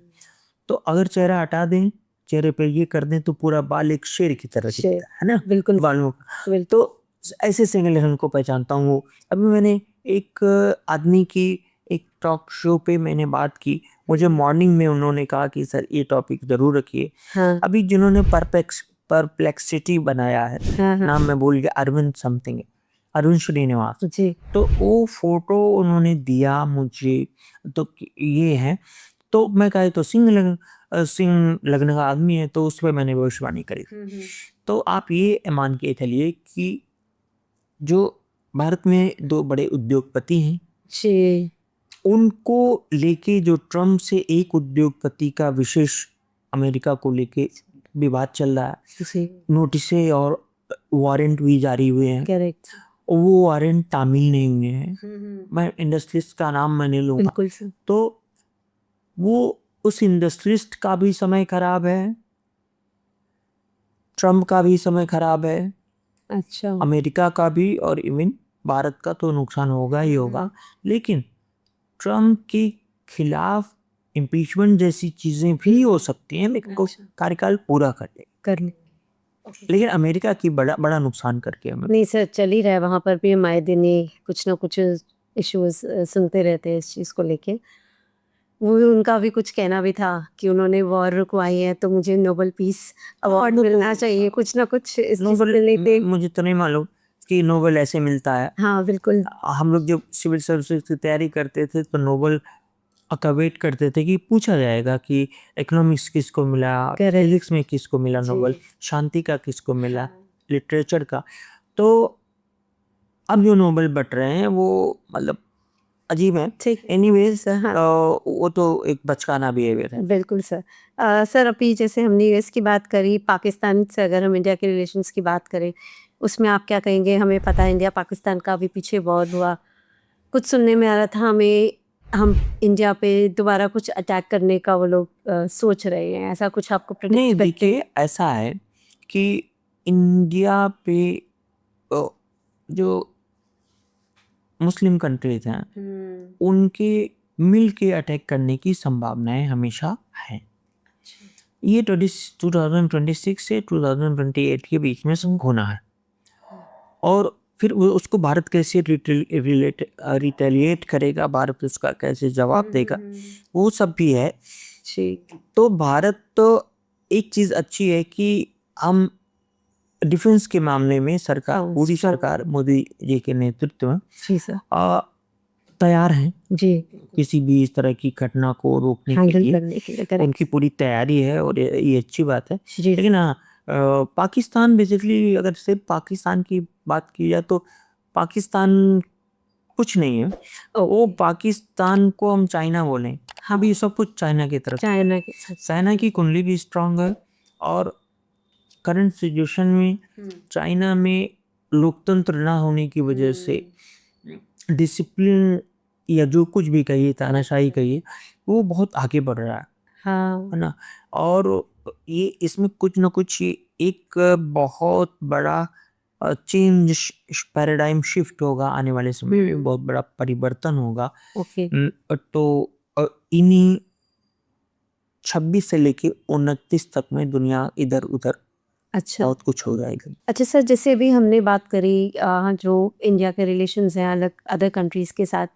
[SPEAKER 2] तो अगर चेहरा हटा दें, चेहरे पे ये कर दें, तो पूरा बाल एक शेर की तरह दिखता है ना,
[SPEAKER 1] बिल्कुल
[SPEAKER 2] बालों का। तो ऐसे सिंह लग्न को पहचानता हूँ। अभी मैंने एक आदमी की एक टॉक शो पे मैंने बात की, मुझे मॉर्निंग में उन्होंने कहा कि सर ये टॉपिक जरूर रखिए।
[SPEAKER 1] हाँ
[SPEAKER 2] अभी जिन्होंने परप्लेक्सिटी बनाया है,
[SPEAKER 1] हाँ हाँ
[SPEAKER 2] नाम मैं भूल गया, अरविंद समथिंग, अरुण श्रीनिवास।
[SPEAKER 1] जी।
[SPEAKER 2] तो वो फोटो उन्होंने दिया मुझे, तो ये है। तो मैं कहा तो सिंह लग्न का आदमी है, तो उस पर मैंने भविष्यवाणी करी। तो आप ये मान के चलिए कि जो भारत में दो बड़े उद्योगपति हैं,
[SPEAKER 1] जी।
[SPEAKER 2] उनको लेके जो ट्रम्प से एक उद्योगपति का विशेष अमेरिका को लेके विवाद चल रहा है,
[SPEAKER 1] जी
[SPEAKER 2] नोटिसें और वारंट भी जारी हुए हैं।
[SPEAKER 1] करेक्ट।
[SPEAKER 2] वो वारंट तामील नहीं हुए हैं। मैं इंडस्ट्रिस्ट का नाम मैंने लूंगा,
[SPEAKER 1] बिल्कुल सर।
[SPEAKER 2] तो वो उस इंडस्ट्रिस्ट का भी समय खराब है, ट्रम्प का भी समय खराब है,
[SPEAKER 1] अच्छा।
[SPEAKER 2] अमेरिका का भी, और इवन भारत का तो नुकसान होगा ही होगा। लेकिन ट्रम्प के खिलाफ इम्पीचमेंट जैसी चीजें भी हो सकती हैं, लेकिन वो कार्यकाल पूरा कर ले,
[SPEAKER 1] करने।
[SPEAKER 2] लेकिन अमेरिका की बड़ा बड़ा नुकसान करके हमें।
[SPEAKER 1] नहीं सर, चल ही रहा है वहाँ पर भी, हम आए दिन ही कुछ ना कुछ इश्यूज सुनते रहते हैं इस चीज़ को लेके। वो भी, उनका भी कुछ कहना भी था कि उन्होंने वॉर रुकवाई है, तो मुझे नोबेल पीस अवार्ड मिलना चाहिए, कुछ ना कुछ इस चीज़
[SPEAKER 2] नोबेल,
[SPEAKER 1] के लेके।
[SPEAKER 2] मुझे तो नहीं मालूम कि नोबेल ऐसे मिलता है।
[SPEAKER 1] हाँ बिल्कुल।
[SPEAKER 2] हम लोग जब सिविल सर्विसेज की तैयारी करते थे तो नोबेल का वेट करते थे कि पूछा जाएगा कि इकोनॉमिक्स किसको मिला, फिजिक्स में किसको मिला नोबेल, शांति का किसको मिला, लिटरेचर का। तो अब जो नोबेल बट रहे हैं वो मतलब अजीब है।
[SPEAKER 1] ठीक।
[SPEAKER 2] एनीवेज,
[SPEAKER 1] हाँ
[SPEAKER 2] वो तो एक बचकाना बिहेवियर है।
[SPEAKER 1] बिल्कुल सर। सर अभी जैसे हमने यूएस की बात करी, पाकिस्तान से अगर हम इंडिया के रिलेशंस की बात करें, उसमें आप क्या कहेंगे? हमें पता है इंडिया पाकिस्तान का भी पीछे वॉर हुआ, कुछ सुनने में आ रहा था हम इंडिया पे दोबारा कुछ अटैक करने का वो लोग सोच रहे हैं, ऐसा कुछ आपको
[SPEAKER 2] नहीं,
[SPEAKER 1] प्रेडिक्ट करते हैं?
[SPEAKER 2] देखिए ऐसा है कि इंडिया पे जो मुस्लिम कंट्रीज हैं उनके मिल के अटैक करने की संभावनाएं हमेशा हैं। ये 2026 से 2028 के बीच में होना है और फिर वो उसको भारत कैसे रिटेलिएट करेगा, भारत उसका कैसे जवाब देगा, वो सब भी है। तो भारत तो एक चीज़ अच्छी है कि हम डिफेंस के मामले में सरकार, पूरी सरकार मोदी जी के नेतृत्व में तैयार हैं
[SPEAKER 1] जी,
[SPEAKER 2] किसी भी इस तरह की घटना को रोकने के लिए उनकी पूरी तैयारी है और ये अच्छी बात है। लेकिन हाँ, पाकिस्तान बेसिकली अगर सिर्फ पाकिस्तान की बात की जाए तो पाकिस्तान कुछ नहीं है। वो पाकिस्तान को हम चाइना बोलें, हाँ भी सब कुछ चाइना की तरफ, चाइना की कुंडली भी स्ट्रांग है और करंट सिचुएशन में चाइना में लोकतंत्र ना होने की वजह से डिसिप्लिन या जो कुछ भी कहिए, तानाशाही कहिए, वो बहुत आगे बढ़ रहा है। है ना। और ये इसमें कुछ ना कुछ एक बहुत बड़ा चेंज, पैराडाइम शिफ्ट होगा आने वाले समय में, बहुत बड़ा परिवर्तन होगा। तो इन्हीं 26 से लेके 29 तक में दुनिया इधर उधर बहुत कुछ हो जाएगा।
[SPEAKER 1] अच्छा सर, जैसे अभी हमने बात करी जो इंडिया के रिलेशंस हैं अलग अदर कंट्रीज के साथ,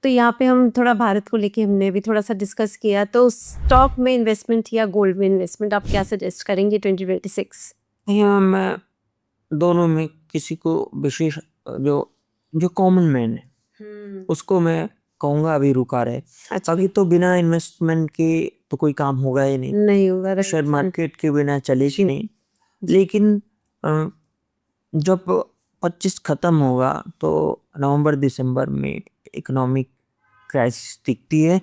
[SPEAKER 1] तो यहाँ पे हम थोड़ा भारत को लेके हमने भी थोड़ा सा डिस्कस किया। तो स्टॉक में इन्वेस्टमेंट या गोल्ड में इन्वेस्टमेंट आप क्या सजेस्ट करेंगे 2026?
[SPEAKER 2] यहाँ मैं दोनों में किसी को विशेष, जो कॉमन मैन है उसको मैं कहूँगा अभी रुका रहे। अभी तो बिना इन्वेस्टमेंट के तो कोई काम होगा ही नहीं होगा, शेयर मार्केट के बिना चलेगी नहीं। लेकिन जब 25 खत्म होगा तो नवंबर दिसंबर में इकोनॉमिक क्राइसिस दिखती है,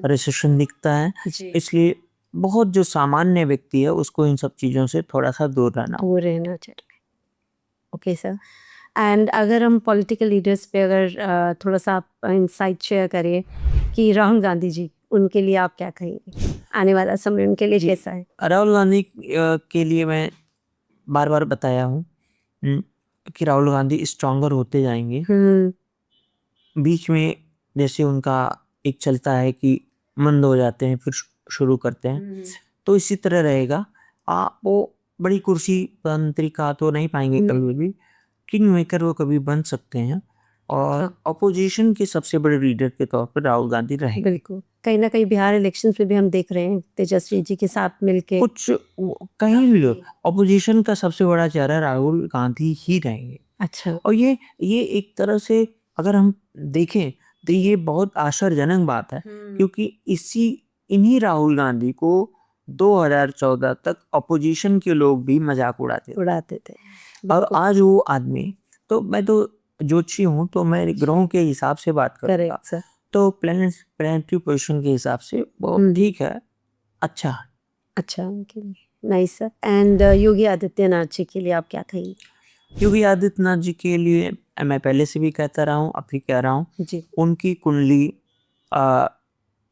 [SPEAKER 2] रिसेशन दिखता है, इसलिए बहुत जो सामान्य व्यक्ति है उसको इन सब चीज़ों से थोड़ा सा दूर रहना
[SPEAKER 1] चाहिए। ओके सर, एंड अगर हम पॉलिटिकल लीडर्स पे अगर थोड़ा सा आप इंसाइट शेयर करिए कि राहुल गांधी जी, उनके लिए आप क्या कहेंगे, आने वाला समय उनके लिए कैसा है?
[SPEAKER 2] राहुल गांधी के लिए मैं बार बार बताया हूँ कि राहुल गांधी स्ट्रॉन्गर होते जाएंगे। बीच में जैसे उनका एक चलता है कि मंद हो जाते हैं फिर शुरू करते हैं, तो इसी तरह रहेगा। वो बड़ी कुर्सी प्रधानमंत्री का तो नहीं पाएंगे कभी भी, किंग मेकर वो कभी बन सकते हैं और अपोजिशन के सबसे बड़े लीडर के तौर पर राहुल गांधी रहे।
[SPEAKER 1] बिल्कुल, कहीं ना कहीं बिहार इलेक्शन पे भी हम देख रहे हैं तेजस्वी जी के साथ मिलके
[SPEAKER 2] कुछ कहीं भी अपोजिशन का सबसे बड़ा चेहरा राहुल गांधी ही रहेंगे।
[SPEAKER 1] अच्छा,
[SPEAKER 2] और ये एक तरह से अगर हम देखें तो ये बहुत आश्चर्यजनक बात है, क्योंकि इन्हीं राहुल गांधी को 2014 तक अपोजिशन के लोग भी मजाक उड़ाते थे। और आज वो आदमी, तो मैं तो ज्योतिषी हूँ तो मैं ग्रहों के हिसाब से बात करूँगा, तो प्लैनेटरी पोजीशन के हिसाब से वो ठीक है, अच्छा।
[SPEAKER 1] Nice sir. And Yogi Adityanath ji के लिए आप क्या कहेंगे?
[SPEAKER 2] योगी आदित्यनाथ जी के लिए मैं पहले से भी कहता रहा हूँ, अभी कह रहा हूँ, उनकी कुंडली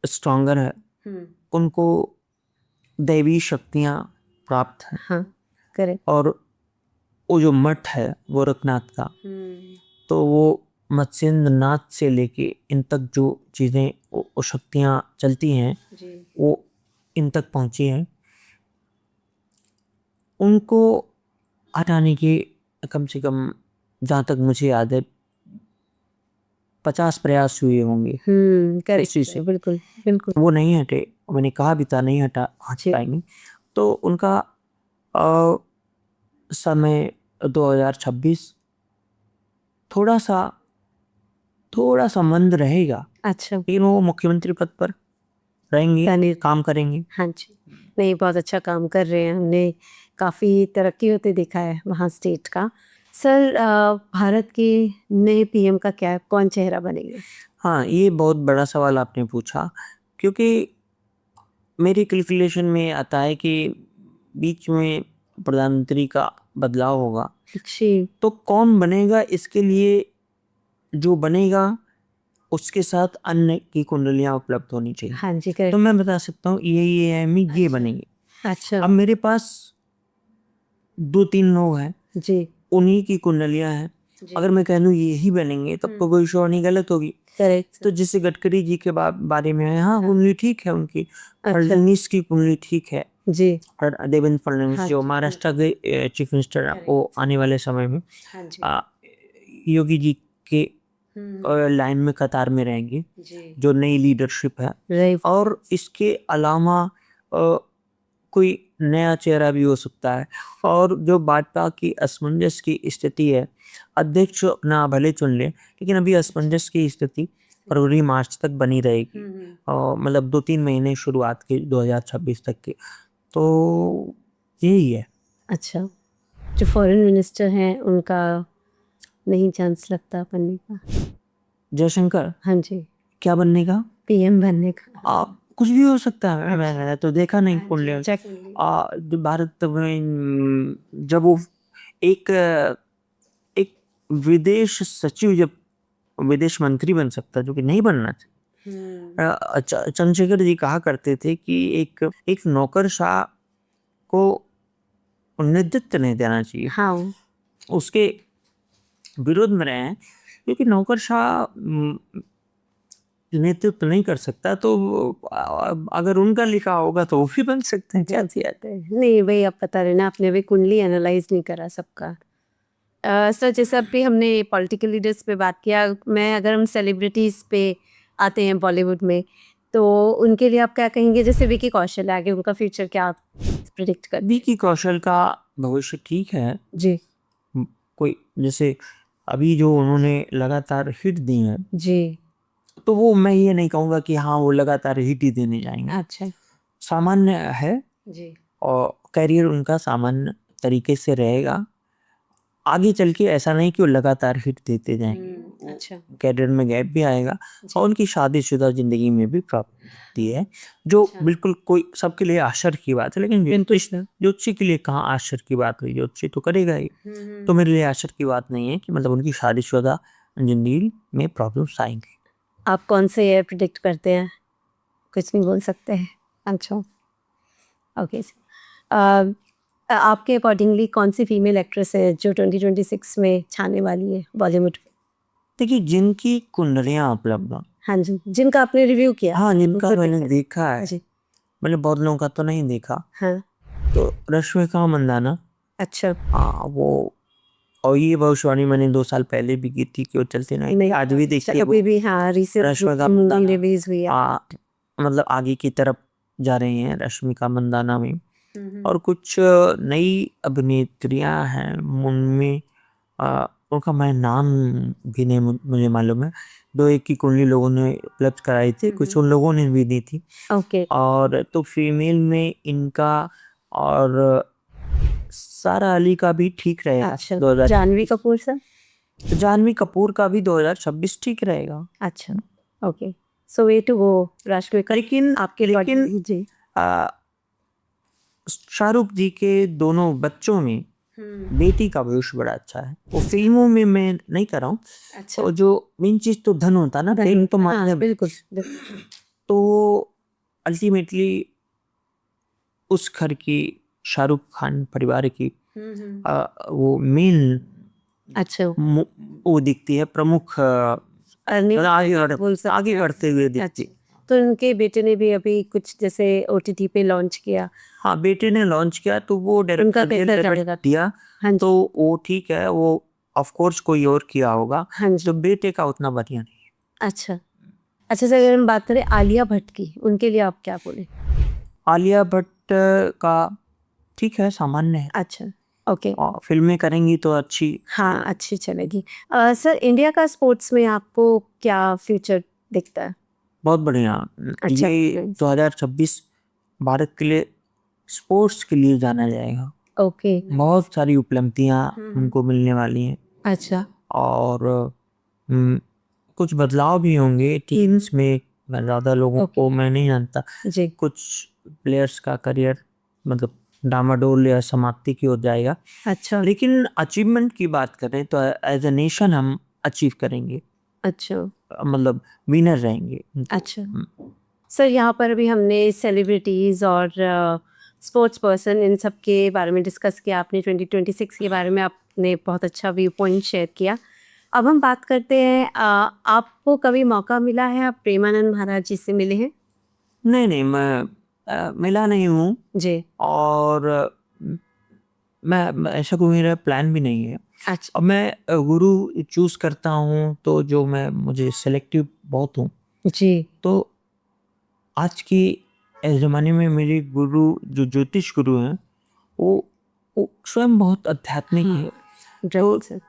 [SPEAKER 2] स्ट्रॉन्गर है, उनको दैवी शक्तियाँ प्राप्त हैं।
[SPEAKER 1] हाँ, करेक्ट।
[SPEAKER 2] और वो जो मठ है गोरखनाथ का, तो वो मत्स्येंद्र नाथ से लेके इन तक जो चीज़ें, वो शक्तियाँ चलती हैं, वो इन तक पहुँची हैं। उनको हटाने के कम से कम, जहाँ तक मुझे याद है, 50 प्रयास हुए होंगे।
[SPEAKER 1] करेक्ट, बिल्कुल बिल्कुल।
[SPEAKER 2] वो नहीं हटे, मैंने कहा भी था नहीं हट पाएंगे। तो उनका समय 2026 थोड़ा सा मंद रहेगा।
[SPEAKER 1] अच्छा,
[SPEAKER 2] लेकिन वो मुख्यमंत्री पद पर रहेंगे, काम करेंगे।
[SPEAKER 1] हाँ जी, नहीं, बहुत अच्छा काम कर रहे हैं, हमने काफ़ी तरक्की होते देखा है वहाँ स्टेट का। सर, भारत के नए पीएम का क्या, कौन चेहरा बनेंगे?
[SPEAKER 2] हाँ, ये बहुत बड़ा सवाल आपने पूछा, क्योंकि मेरी कैलकुलेशन में आता है कि बीच में प्रधानमंत्री का बदलाव होगा, तो कौन बनेगा, इसके लिए जो बनेगा उसके साथ अन्य की कुंडलियाँ उपलब्ध होनी चाहिए।
[SPEAKER 1] हाँ जी,
[SPEAKER 2] तो मैं बता सकता हूँ ये बनेंगे।
[SPEAKER 1] अच्छा,
[SPEAKER 2] अब मेरे पास 2-3 लोग हैं जी, उन्हीं की कुंडलियाँ हैं, अगर मैं कह दूँ यही बनेंगे तब तो भविष्यवाणी गलत होगी।
[SPEAKER 1] करेक्ट
[SPEAKER 2] तो जैसे गडकरी जी के बारे में है, हाँ कुंडली ठीक है उनकी,
[SPEAKER 1] अच्छा
[SPEAKER 2] फडणवीस की कुंडली ठीक है,
[SPEAKER 1] जी
[SPEAKER 2] और देवेंद्र फडणवीस
[SPEAKER 1] हाँ
[SPEAKER 2] जो
[SPEAKER 1] जी
[SPEAKER 2] महाराष्ट्र के चीफ मिनिस्टर हैं, वो आने वाले समय में
[SPEAKER 1] हाँ जी
[SPEAKER 2] आ, योगी जी के लाइन में कतार में रहेंगे,
[SPEAKER 1] जी
[SPEAKER 2] जो नई लीडरशिप है।
[SPEAKER 1] राइट
[SPEAKER 2] और इसके अलावा कोई नया चेहरा भी हो सकता है। और जो भाजपा की असमंजस की स्थिति है, अध्यक्ष अपना भले चुन ले, लेकिन अभी असमंजस की स्थिति फरवरी मार्च तक बनी रहेगी, और मतलब 2-3 महीने शुरुआत के 2026 तक के। तो यही है।
[SPEAKER 1] अच्छा जो फॉरेन मिनिस्टर हैं उनका नहीं चांस लगता बनने का?
[SPEAKER 2] जयशंकर
[SPEAKER 1] हाँ जी
[SPEAKER 2] क्या बनने का?
[SPEAKER 1] पीएम बनने का।
[SPEAKER 2] कुछ भी हो सकता है, मैंने तो देखा नहीं कुंडली।
[SPEAKER 1] चेक
[SPEAKER 2] जो भारत में जब वो एक एक विदेश सचिव जब विदेश मंत्री बन सकता है, जो कि नहीं बनना चाहिए। चंद्रशेखर जी कहा करते थे कि एक नौकरशाह को नेतृत्व नहीं देना चाहिए,
[SPEAKER 1] हाँ
[SPEAKER 2] उसके विरोध में रहे हैं, क्योंकि नौकरशाह नेतृत्व नहीं कर सकता। तो अगर उनका लिखा होगा तो वो भी बन सकते हैं, क्या
[SPEAKER 1] आते हैं नहीं भाई आप पता रहे ना आपने अभी कुंडली एनालाइज नहीं करा सबका। सर जैसे अभी हमने पॉलिटिकल लीडर्स पे बात किया, मैं अगर हम सेलिब्रिटीज़ पे आते हैं बॉलीवुड में, तो उनके लिए आप क्या कहेंगे? जैसे विकी कौशल है, आगे उनका फ्यूचर क्या आप प्रिडिक्ट कर?
[SPEAKER 2] विकी कौशल का भविष्य ठीक है।
[SPEAKER 1] जी
[SPEAKER 2] कोई जैसे अभी जो उन्होंने लगातार हिट दी है,
[SPEAKER 1] जी
[SPEAKER 2] तो वो मैं ये नहीं कहूँगा कि हाँ वो लगातार हिट ही देने जाएंगे।
[SPEAKER 1] अच्छा
[SPEAKER 2] सामान्य है,
[SPEAKER 1] जी
[SPEAKER 2] और करियर उनका सामान्य तरीके से रहेगा। आगे चल के ऐसा नहीं कि वो लगातार हिट देते जाएंगे,
[SPEAKER 1] अच्छा
[SPEAKER 2] करियर में गैप भी आएगा। और उनकी शादीशुदा जिंदगी में भी प्रॉब्लम है, जो बिल्कुल कोई सबके लिए आश्चर्य की बात है, लेकिन ज्योतिषी के लिए कहाँ आश्चर्य की बात हुई? ज्योतिषी तो करेगा ही। तो मेरे लिए आश्चर्य की बात नहीं है कि मतलब उनकी शादीशुदा जिंदगी में प्रॉब्लम्स आएंगी।
[SPEAKER 1] आप कौन से ईयर प्रिडिक्ट करते हैं? कुछ नहीं बोल सकते हैं? अच्छा ओके आपके अकॉर्डिंगली कौन सी फीमेल एक्ट्रेस है जो 2026 में छाने वाली है बॉलीवुड?
[SPEAKER 2] देखिए जिनकी कुंडलियाँ उपलब्ध हैं,
[SPEAKER 1] हाँ जी जिनका आपने रिव्यू किया।
[SPEAKER 2] हाँ जिनका मैंने देखा है,
[SPEAKER 1] जी
[SPEAKER 2] मैंने बहुत लोगों का तो नहीं देखा।
[SPEAKER 1] हाँ
[SPEAKER 2] तो रश्मिका मंदाना,
[SPEAKER 1] अच्छा
[SPEAKER 2] हाँ वो, और ये भविष्यवाणी मैंने 2 साल पहले भी की थी कि वो चलते नहीं, आज भी देखिए
[SPEAKER 1] अभी भी हाँ
[SPEAKER 2] रश्मिका
[SPEAKER 1] रिसेंट रिलीज हुई है।
[SPEAKER 2] मतलब आगे की तरफ जा रही हैं रश्मिका मंदाना में। और कुछ नई अभिनेत्रियां हैं उनमें, उनका मैं नाम भी नहीं मुझे मालूम है। 2-1 की कुंडली लोगों ने उपलब्ध कराई थी, कुछ उन लोगों ने भी दी थी।
[SPEAKER 1] ओके
[SPEAKER 2] और तो फीमेल में इनका और सारा अली का भी ठीक रहेगा।
[SPEAKER 1] अच्छा
[SPEAKER 2] 2000
[SPEAKER 1] जानवी कपूर सर?
[SPEAKER 2] जानवी कपूर का भी 2026 ठीक रहेगा।
[SPEAKER 1] अच्छा okay so way to go राष्ट्रपति
[SPEAKER 2] लेकिन
[SPEAKER 1] आपके जी
[SPEAKER 2] शाहरुख जी के दोनों बच्चों में बेटी का भविष्य बड़ा अच्छा है। वो फिल्मों में मैं नहीं कर रहा हूँ,
[SPEAKER 1] अच्छा
[SPEAKER 2] और जो मेन चीज तो धन होता है ना, फिल्म तो माध्यम,
[SPEAKER 1] बिल्कुल
[SPEAKER 2] तो अल्टीमेटली उस घर की, शाहरुख खान परिवार की वो मेन
[SPEAKER 1] अच्छा
[SPEAKER 2] वो दिखती है, प्रमुख आगे बढ़ते हुए दिखती।
[SPEAKER 1] तो उनके बेटे ने भी अभी कुछ जैसे ओटीटी पे लॉन्च किया।
[SPEAKER 2] हाँ बेटे ने लॉन्च किया, तो वो
[SPEAKER 1] उनका कैसा चलेगा?
[SPEAKER 2] दिया,
[SPEAKER 1] हाँ जी
[SPEAKER 2] तो वो ठीक है, वो ऑफ कोर्स कोई और किया होगा,
[SPEAKER 1] हाँ जी
[SPEAKER 2] तो बेटे का उतना बढ़िया नहीं।
[SPEAKER 1] अच्छा अच्छा सर अगर हम बात करें आलिया भट्ट की, उनके लिए आप क्या बोले?
[SPEAKER 2] आलिया भट्ट का ठीक है, सामान्य है।
[SPEAKER 1] अच्छा ओके
[SPEAKER 2] और फिल्में करेंगी तो अच्छी।
[SPEAKER 1] हाँ अच्छी चलेगी। सर इंडिया का स्पोर्ट्स में आपको क्या फ्यूचर दिखता है?
[SPEAKER 2] बहुत बढ़िया।
[SPEAKER 1] अच्छा
[SPEAKER 2] ये 2026 भारत के लिए स्पोर्ट्स के लिए जाना जाएगा।
[SPEAKER 1] ओके
[SPEAKER 2] बहुत सारी उपलब्धियां उनको मिलने वाली हैं,
[SPEAKER 1] अच्छा
[SPEAKER 2] और कुछ बदलाव भी होंगे टीम्स में। ज़्यादा लोगों को मैं नहीं जानता,
[SPEAKER 1] जी
[SPEAKER 2] कुछ प्लेयर्स का करियर मतलब डामाडोल या समाप्ति की ओर जाएगा।
[SPEAKER 1] अच्छा
[SPEAKER 2] लेकिन अचीवमेंट की बात करें तो एज ए नेशन हम अचीव करेंगे,
[SPEAKER 1] अच्छा
[SPEAKER 2] मतलब विनर रहेंगे।
[SPEAKER 1] अच्छा सर यहाँ पर अभी हमने सेलिब्रिटीज़ और स्पोर्ट्स पर्सन इन सब के बारे में डिस्कस किया। आपने 2026 के बारे में आप आपने बहुत अच्छा व्यू पॉइंट शेयर किया। अब हम बात करते हैं, आपको कभी मौका मिला है आप प्रेमानंद महाराज जी से मिले हैं?
[SPEAKER 2] नहीं, मैं मिला नहीं हूँ
[SPEAKER 1] जी।
[SPEAKER 2] और मैं ऐसा कोई मेरा प्लान भी नहीं है।
[SPEAKER 1] अच्छा।
[SPEAKER 2] अब मैं गुरु चूज़ करता हूँ तो जो मैं मुझे सेलेक्टिव बहुत हूँ।
[SPEAKER 1] जी।
[SPEAKER 2] तो आज के ज़माने में मेरे गुरु जो ज्योतिष गुरु हैं वो स्वयं बहुत आध्यात्मिक है। तो
[SPEAKER 1] राइट सर।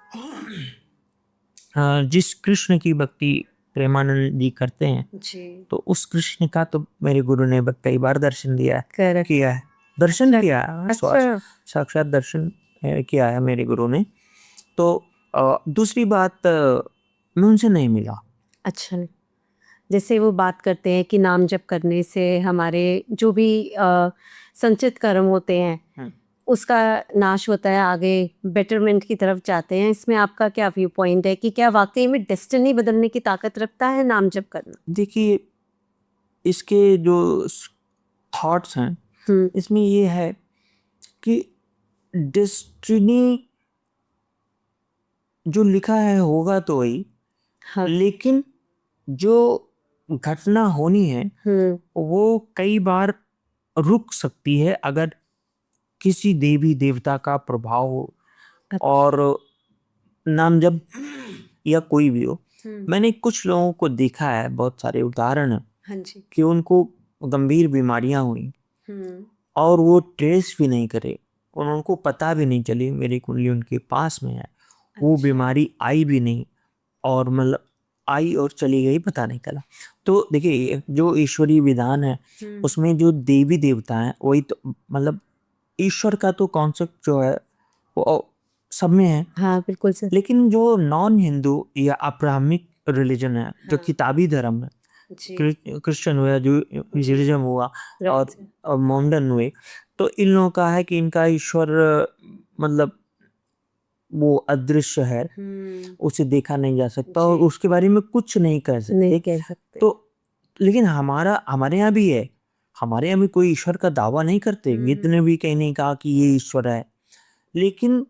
[SPEAKER 2] जिस कृष्ण की भक्ति प्रेमानंद जी करते हैं
[SPEAKER 1] जी।
[SPEAKER 2] तो उस कृष्ण का तो मेरे गुरु ने कई बार दर्शन दिया है,
[SPEAKER 1] करेक्ट।
[SPEAKER 2] किया है, दर्शन
[SPEAKER 1] अच्छा।
[SPEAKER 2] किया है,
[SPEAKER 1] अच्छा।
[SPEAKER 2] साक्षात दर्शन किया है मेरे गुरु ने। तो दूसरी बात, मैं उनसे नहीं मिला।
[SPEAKER 1] अच्छा, जैसे वो बात करते हैं कि नाम जप करने से हमारे जो भी संचित कर्म होते हैं उसका नाश होता है, आगे बेटरमेंट की तरफ जाते हैं। इसमें आपका क्या व्यू पॉइंट है कि क्या वाकई में डेस्टिनी बदलने की ताकत रखता है नाम जप करना?
[SPEAKER 2] देखिए, इसके जो थॉट्स हैं इसमें ये है कि डेस्टिनी जो लिखा है होगा तो वही,
[SPEAKER 1] हाँ।
[SPEAKER 2] लेकिन जो घटना होनी है वो कई बार रुक सकती है अगर किसी देवी देवता का प्रभाव हो और नाम जब या कोई भी हो। मैंने कुछ लोगों को देखा है, बहुत सारे उदाहरण हैं
[SPEAKER 1] हाँ जी।
[SPEAKER 2] कि उनको गंभीर बीमारियां हुई और वो ट्रेस भी नहीं करे और उनको पता भी नहीं चली मेरी कुंडली उनके पास में है। वो बीमारी आई भी नहीं और मतलब आई और चली गई, पता नहीं चला। तो देखिए, जो ईश्वरीय विधान है उसमें जो देवी देवता हैं वही तो मतलब ईश्वर का तो कॉन्सेप्ट जो है वो सब में है।
[SPEAKER 1] हाँ बिल्कुल सर।
[SPEAKER 2] लेकिन जो नॉन हिंदू या अब्राह्मिक रिलीजन है, जो किताबी धर्म है, क्रिश्चियन हुआ, जो जुडाइज्म हुआ और मोमडन हुए, तो इन लोगों का है कि इनका ईश्वर मतलब वो अदृश्य है, उसे देखा नहीं जा सकता और उसके बारे में कुछ नहीं कह सकते। तो लेकिन हमारे यहाँ भी है, हमारे यहाँ भी कोई ईश्वर का दावा नहीं करते। गीत ने भी कहीं नहीं कहा कि ये ईश्वर है, लेकिन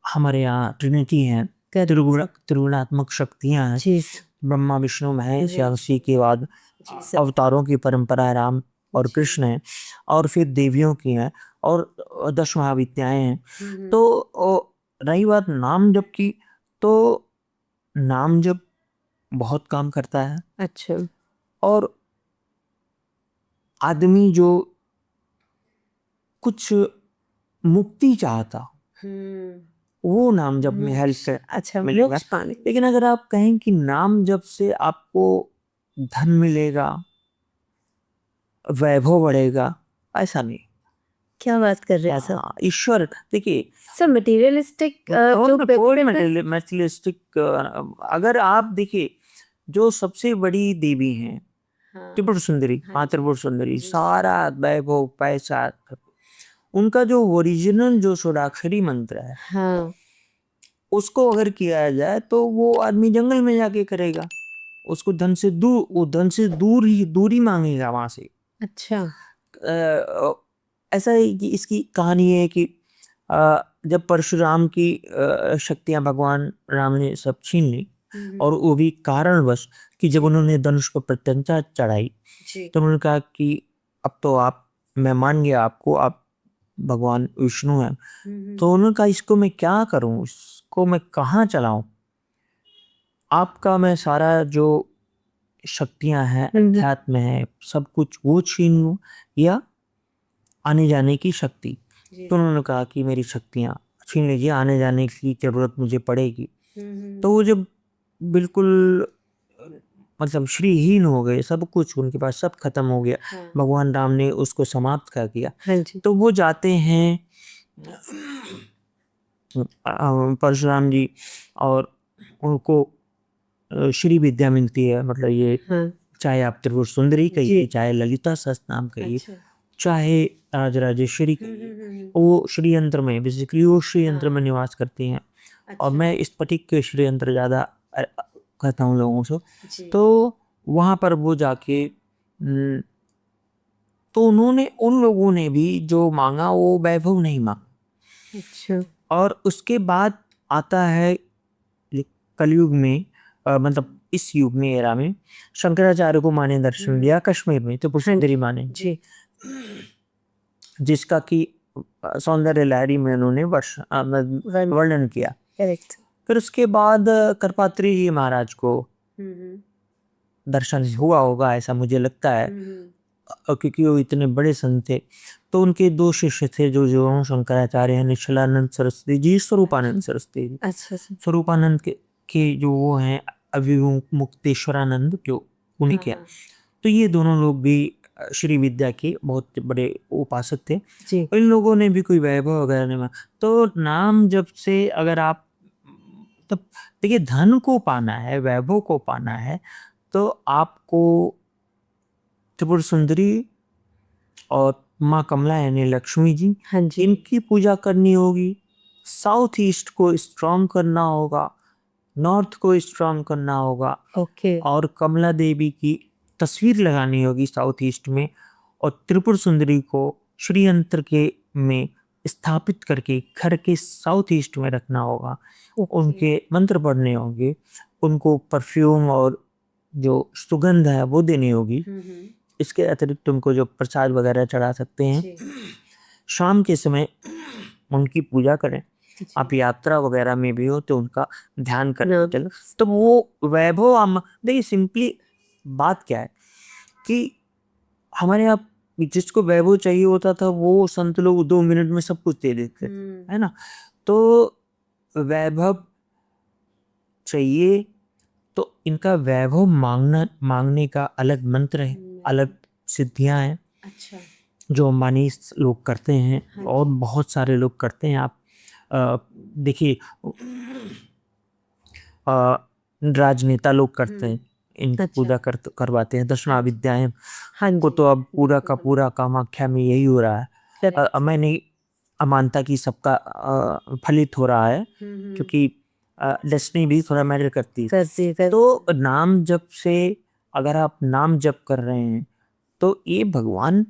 [SPEAKER 2] हमारे यहाँ ट्रिनिटी है, त्रिगुणात्मक शक्तियाँ हैं, ब्रह्मा विष्णु महेश या उसी के बाद अवतारों की परंपरा है, राम और कृष्ण है, और फिर देवियों की है और 10 महाविद्याएं हैं। तो रही बात नाम जप की, तो नाम जप बहुत काम करता है।
[SPEAKER 1] अच्छा।
[SPEAKER 2] और आदमी जो कुछ मुक्ति चाहता वो नाम जप में हेल्प कर
[SPEAKER 1] अच्छा,
[SPEAKER 2] मिलेगा।
[SPEAKER 1] मोक्ष पाने।
[SPEAKER 2] लेकिन अगर आप कहें कि नाम जप से आपको धन मिलेगा, वैभव बढ़ेगा, ऐसा नहीं।
[SPEAKER 1] क्या बात कर रहे हैं सर?
[SPEAKER 2] ईश्वर देखिए
[SPEAKER 1] सर मटेरियलिस्टिक
[SPEAKER 2] मटेरियलिस्टिक, अगर आप देखिए जो सबसे बड़ी देवी हैं त्रिपुर सुंदरी, माँ त्रिपुर सुंदरी, सारा वैभव पैसा, उनका जो ओरिजिनल जो षोडाक्षरी मंत्र है उसको अगर किया जाए तो वो आदमी जंगल में जाके करेगा, उसको धन से दूरी मांगेगा वहां से।
[SPEAKER 1] अच्छा।
[SPEAKER 2] ऐसा है कि इसकी कहानी है कि जब परशुराम की शक्तियां भगवान राम ने सब छीन ली और वो भी कारणवश कि जब उन्होंने धनुष पर प्रत्यंचा चढ़ाई तो उन्होंने कहा कि अब तो मैं मान गया आपको, आप भगवान विष्णु हैं। तो उन्होंने कहा इसको मैं क्या करूं, इसको मैं कहाँ चलाऊं, आपका मैं सारा जो शक्तियां हैं, अध्यात्म है, सब कुछ वो छीन लूं या आने जाने की शक्ति। तो उन्होंने कहा कि मेरी शक्तियां छीन लीजिए, आने जाने की जरूरत मुझे पड़ेगी। तो वो जब बिल्कुल मतलब श्रीहीन हो गए, सब कुछ उनके पास सब खत्म हो गया, भगवान राम ने उसको समाप्त कर दिया। तो वो जाते हैं परशुराम जी और उनको श्री विद्या मिलती है, मतलब ये चाहे आप त्रिपुर सुंदरी कहिए, चाहे ललिता सहस्त्र नाम कहिए, चाहे राजराजेश्वरी कहिए, वो श्री यंत्र में बेसिकली वो श्री यंत्र में निवास करती हैं। और मैं इस पटिक के श्री यंत्र ज़्यादा कहता हूँ लोगों से। तो वहाँ पर वो जाके तो उन लोगों ने भी जो मांगा वो वैभव नहीं मांगा। अच्छा। और उसके बाद आता है ये कलयुग में, मतलब इस युग में, एरा में शंकराचार्य को माँ ने दर्शन दिया कश्मीर में, त्रिपुर सुंदरी माँ ने,
[SPEAKER 1] जी
[SPEAKER 2] जिसका कि सौंदर्य लहरी में उन्होंने वर्णन किया।
[SPEAKER 1] करेक्ट।
[SPEAKER 2] फिर उसके बाद करपात्री जी महाराज को दर्शन हुआ होगा, ऐसा मुझे लगता है, क्योंकि वो इतने बड़े संत थे। तो उनके दो शिष्य थे जो शंकराचार्य हैं, निश्चलानंद सरस्वती जी, स्वरूपानंद सरस्वती जी।
[SPEAKER 1] अच्छा
[SPEAKER 2] स्वरूपानंद के जो वो हैं अविमुक्तेश्वरानंद, जो उन्हीं के हैं। तो ये दोनों लोग भी श्री विद्या के बहुत बड़े उपासक थे।
[SPEAKER 1] जी
[SPEAKER 2] इन लोगों ने भी कोई वैभव वगैरह नहीं माना। तो नाम जब से अगर आप, तब देखिए, धन को पाना है, वैभव को पाना है, तो आपको त्रिपुर सुंदरी और माँ कमला यानी लक्ष्मी जी,
[SPEAKER 1] हाँ जी
[SPEAKER 2] इनकी पूजा करनी होगी। साउथ ईस्ट को स्ट्रॉन्ग करना होगा, नॉर्थ को स्ट्रॉन्ग करना होगा,
[SPEAKER 1] ओके
[SPEAKER 2] और कमला देवी की तस्वीर लगानी होगी साउथ ईस्ट में, और त्रिपुर सुंदरी को श्रीयंत्र के में स्थापित करके घर के साउथ ईस्ट में रखना होगा। उनके मंत्र पढ़ने होंगे, उनको परफ्यूम और जो सुगंध है वो देनी होगी। इसके अतिरिक्त उनको जो प्रसाद वगैरह चढ़ा सकते हैं। शाम के समय उनकी पूजा करें। आप यात्रा वगैरह में भी हो तो उनका ध्यान करें। चलो, तो वो वैभव हम देखिए, सिंपली बात क्या है कि हमारे यहाँ जिसको वैभव चाहिए होता था वो संत लोग 2 मिनट में सब कुछ दे देते थे, है ना। तो वैभव चाहिए तो इनका वैभव मांगने का अलग मंत्र है, अलग सिद्धियां हैं।
[SPEAKER 1] अच्छा
[SPEAKER 2] जो अंबानी लोग करते हैं और बहुत सारे लोग करते हैं। आप देखिए, राजनेता लोग करते हैं, इनकी पूजा करवाते हैं। दशना विद्याएं को तो अब पूरा का पूरा कामाख्या में यही हो रहा है। मैं नहीं मानता कि सबका फलित हो रहा है, क्योंकि डेस्टिनी भी थोड़ा मैटर करती है। तो नाम जप से, अगर आप नाम जप कर रहे हैं तो ये भगवान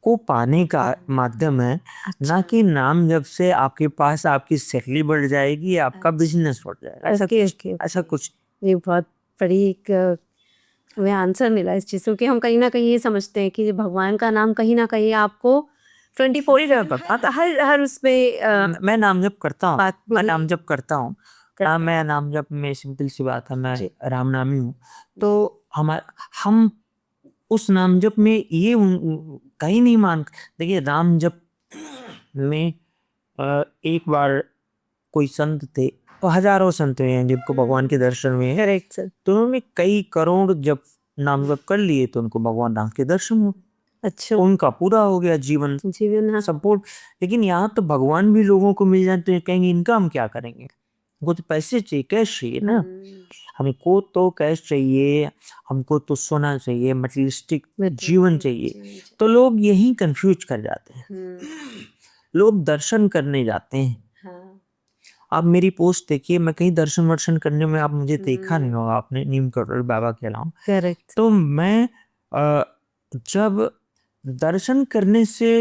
[SPEAKER 2] को पाने का माध्यम है।
[SPEAKER 1] अच्छा।
[SPEAKER 2] ना कि नाम जब से आपके पास आपकी सैलरी बढ़ जाएगी, आपका बिजनेस बढ़ जाएगा, ऐसा कुछ।
[SPEAKER 1] ये बहुत बड़ी एक हमें आंसर मिला इस चीज़ कि हम कहीं ना कहीं ये समझते हैं कि भगवान का नाम कहीं ना कहीं आपको 24 हर उसमें
[SPEAKER 2] मैं नाम जप करता हूँ, मैं नाम जप करता हूँ। मैं नाम जप में सिंपल सी बात है, मैं रामनामी हूँ। तो हम उस नाम जप में ये कहीं नहीं मान, देखिए राम जप में एक बार कोई संत थे, तो हजारों संत हैं जिनको भगवान के दर्शन हुए हैं। तो उन्होंने कई करोड़ जब नाम जप कर लिए तो उनको भगवान राम के दर्शन हुए।
[SPEAKER 1] अच्छा
[SPEAKER 2] उनका पूरा हो गया जीवन संपूर्ण। लेकिन यहाँ तो भगवान भी लोगों को मिल जाते हैं, कहेंगे इनका हम क्या करेंगे, वो तो पैसे चाहिए, कैश चाहिए ना। हमको तो कैश चाहिए, हमको तो सोना चाहिए, मटेरियलिस्टिक जीवन चाहिए। तो लोग यही कंफ्यूज कर जाते हैं। लोग दर्शन करने जाते हैं। आप मेरी पोस्ट देखिए, मैं कहीं दर्शन वर्शन करने में आप मुझे देखा नहीं होगा आपने, नीम करोड़ बाबा के अलावा।
[SPEAKER 1] करेक्ट।
[SPEAKER 2] तो मैं जब दर्शन करने से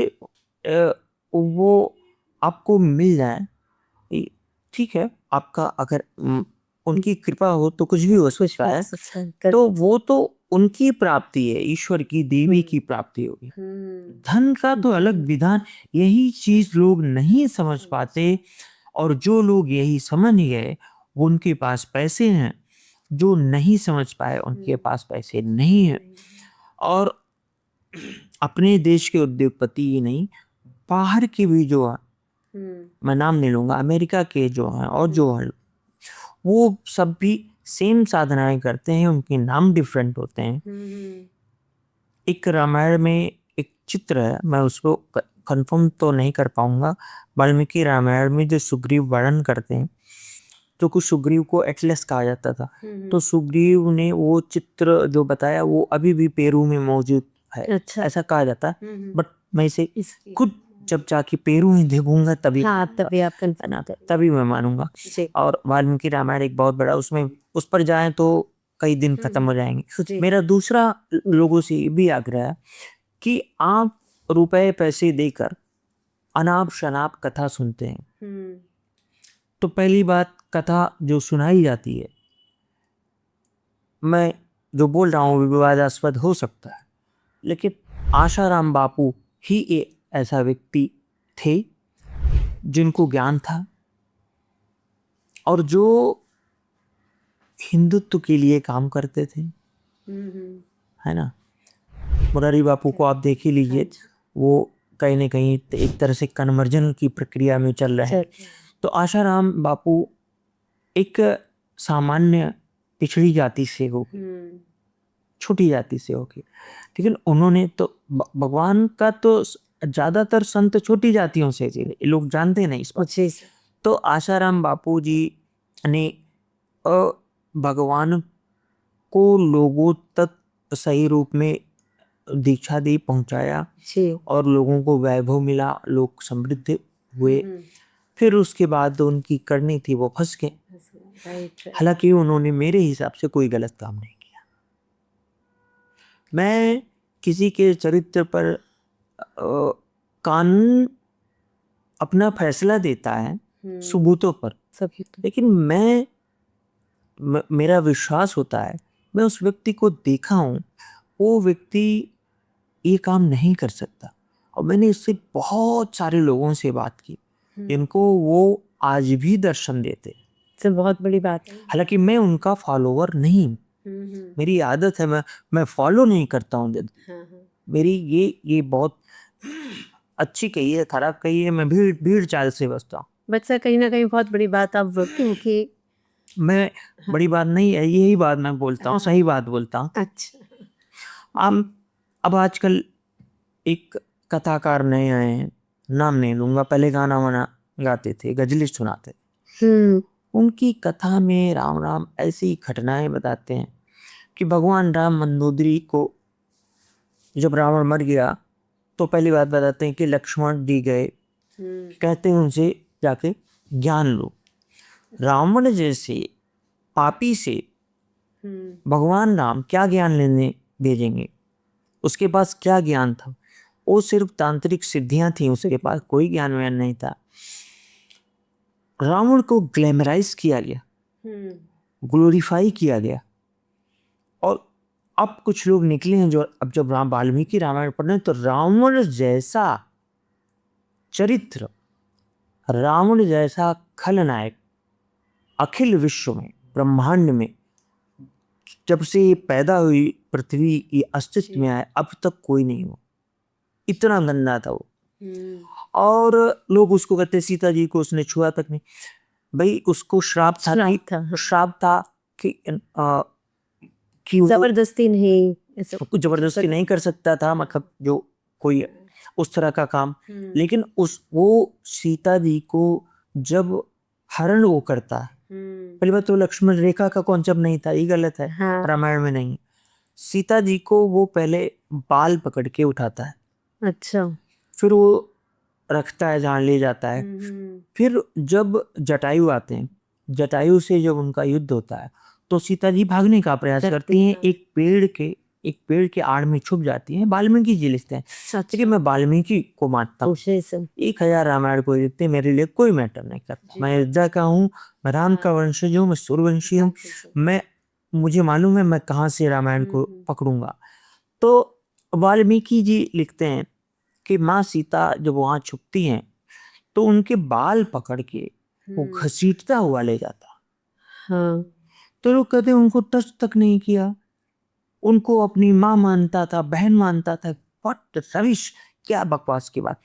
[SPEAKER 2] वो आपको मिल जाए, ठीक है, आपका अगर उनकी कृपा हो तो कुछ भी हो सकता है। तो वो तो उनकी प्राप्ति है, ईश्वर की, देवी की प्राप्ति होगी। धन का तो अलग विधान, यही चीज लोग नहीं समझ पाते। और जो लोग यही समझ गए वो उनके पास पैसे हैं, जो नहीं समझ पाए उनके पास पैसे नहीं है। और अपने देश के उद्योगपति ही नहीं, बाहर के भी जो है, मैं नाम नहीं लूंगा, अमेरिका के जो हैं और जो हैं, वो सब भी सेम साधनाएं करते हैं, उनके नाम डिफरेंट होते हैं। एक रामायण में एक चित्र है, मैं उसको कंफर्म तो नहीं कर पाऊंगा। वाल्मीकि रामायण में जो सुग्रीव वर्णन करते हैं, तो कुछ सुग्रीव को एटलस कहा जाता था। तो सुग्रीव ने वो चित्र जो बताया वो अभी भी पेरू में मौजूद है। अच्छा। ऐसा कहा जाता है। बट मैं इसे खुद जब जाके पेरू में देखूंगा तभी तभी मैं मानूंगा। और वाल्मीकि रामायण एक बहुत बड़ा, उसमें उस पर जाएं तो कई दिन खत्म हो जाएंगे। मेरा दूसरा लोगों से भी आग्रह है कि आप रुपए पैसे देकर अनाप शनाप कथा सुनते हैं, तो पहली बात, कथा जो सुनाई जाती है, मैं जो बोल रहा हूँ विवादास्पद हो सकता है, लेकिन आशाराम बापू ही एक ऐसा व्यक्ति थे जिनको ज्ञान था और जो हिंदुत्व के लिए काम करते थे, है ना। मुरारी बापू को आप देख ही लीजिए, वो कहीं ना कहीं एक तरह से कन्वर्जन की प्रक्रिया में चल रहे हैं। तो आशाराम बापू एक सामान्य पिछड़ी जाति से हो, छोटी जाति से होगी, लेकिन उन्होंने तो भगवान का तो ज्यादातर संत छोटी जातियों से थे, लोग जानते नहीं इस बात। तो आशाराम बापू जी ने भगवान को लोगों तक सही रूप में दीक्षा दी, पहुंचाया और लोगों को वैभव मिला, लोग समृद्ध हुए। फिर उसके बाद उनकी करनी थी वो फंस गए। हालांकि उन्होंने मेरे हिसाब से कोई गलत काम नहीं किया। मैं किसी के चरित्र पर कानून अपना फैसला देता है सबूतों पर, लेकिन मेरा विश्वास होता है, मैं उस व्यक्ति को देखा हूं, वो व्यक्ति ये काम नहीं कर सकता। और मैंने इससे बहुत सारे लोगों से बात की जिनको वो आज भी दर्शन देते,
[SPEAKER 1] बहुत बड़ी बात है।
[SPEAKER 2] हालांकि मैं उनका फॉलोवर नहीं, मेरी आदत है, मैं फॉलो नहीं करता हूँ। मेरी ये बहुत अच्छी कही है, खराब कही है, मैं भीड़ चाल से बसता हूँ।
[SPEAKER 1] बच्चा कहीं ना कहीं बहुत बड़ी बात आप क्योंकि
[SPEAKER 2] मैं बड़ी बात नहीं है, यही बात मैं बोलता हूँ, सही बात बोलता हूँ।
[SPEAKER 1] अच्छा।
[SPEAKER 2] अब आजकल एक कथाकार नए आए हैं, नाम नहीं लूंगा, पहले गाना वाना गाते थे, गजलें सुनाते थे। उनकी कथा में राम राम ऐसी घटनाएं बताते हैं कि भगवान राम मंदोदरी को जब रावण मर गया तो पहली बात बताते हैं कि लक्ष्मण जी गए, कहते हैं उनसे जाके ज्ञान लो। रावण जैसे पापी से भगवान राम क्या ज्ञान लेने भेजेंगे, उसके पास क्या ज्ञान था, वो सिर्फ तांत्रिक सिद्धियां थी, उसके पास कोई ज्ञान व्यान नहीं था। रावण को ग्लैमराइज किया गया, ग्लोरीफाई किया गया। और अब कुछ लोग निकले हैं जो अब जब वाल्मीकि रामायण पढ़ रहे हैं तो रावण जैसा चरित्र, रावण जैसा खलनायक अखिल विश्व में, ब्रह्मांड में, जब से ये पैदा हुई पृथ्वी ये अस्तित्व में आए अब तक कोई नहीं हुआ, इतना गंदा था वो। और लोग उसको कहते, सीता जी को उसने छुआ तक नहीं। भाई उसको श्राप था कि
[SPEAKER 1] जबरदस्ती नहीं,
[SPEAKER 2] कुछ जबरदस्ती नहीं कर सकता था, मतलब जो कोई उस तरह का काम। लेकिन वो सीता जी को जब हरण वो करता है, पहली बात तो लक्ष्मण रेखा का कॉन्सेप्ट नहीं था, ये गलत है, रामायण में नहीं। सीता जी को वो पहले बाल पकड़ के उठाता है,
[SPEAKER 1] अच्छा,
[SPEAKER 2] फिर वो रखता है जहाँ ले जाता है। फिर जब जटायु आते हैं, जटायु से जब उनका युद्ध होता है तो सीता जी भागने का प्रयास करती हैं, एक पेड़ के आड़ में छुप जाती हैं। वाल्मीकि जी लिखते हैं कि मैं वाल्मीकि को मानता हूँ, 1000 रामायण को लिखते, मेरे लिए कोई मैटर नहीं करता। मैं अयोध्या का हूँ, मैं राम का वंशज हूँ, मैं सूर्यवंशी हूँ, मुझे मालूम है मैं कहाँ से रामायण को पकड़ूंगा। तो वाल्मीकि जी लिखते हैं कि माँ सीता जब वहां छुपती हैं तो उनके बाल पकड़ के वो घसीटता हुआ ले जाता। तो लोग कहते उनको टच तक नहीं किया, उनको अपनी माँ मानता था, बहन मानता था। बट रविश, क्या बकवास की बात,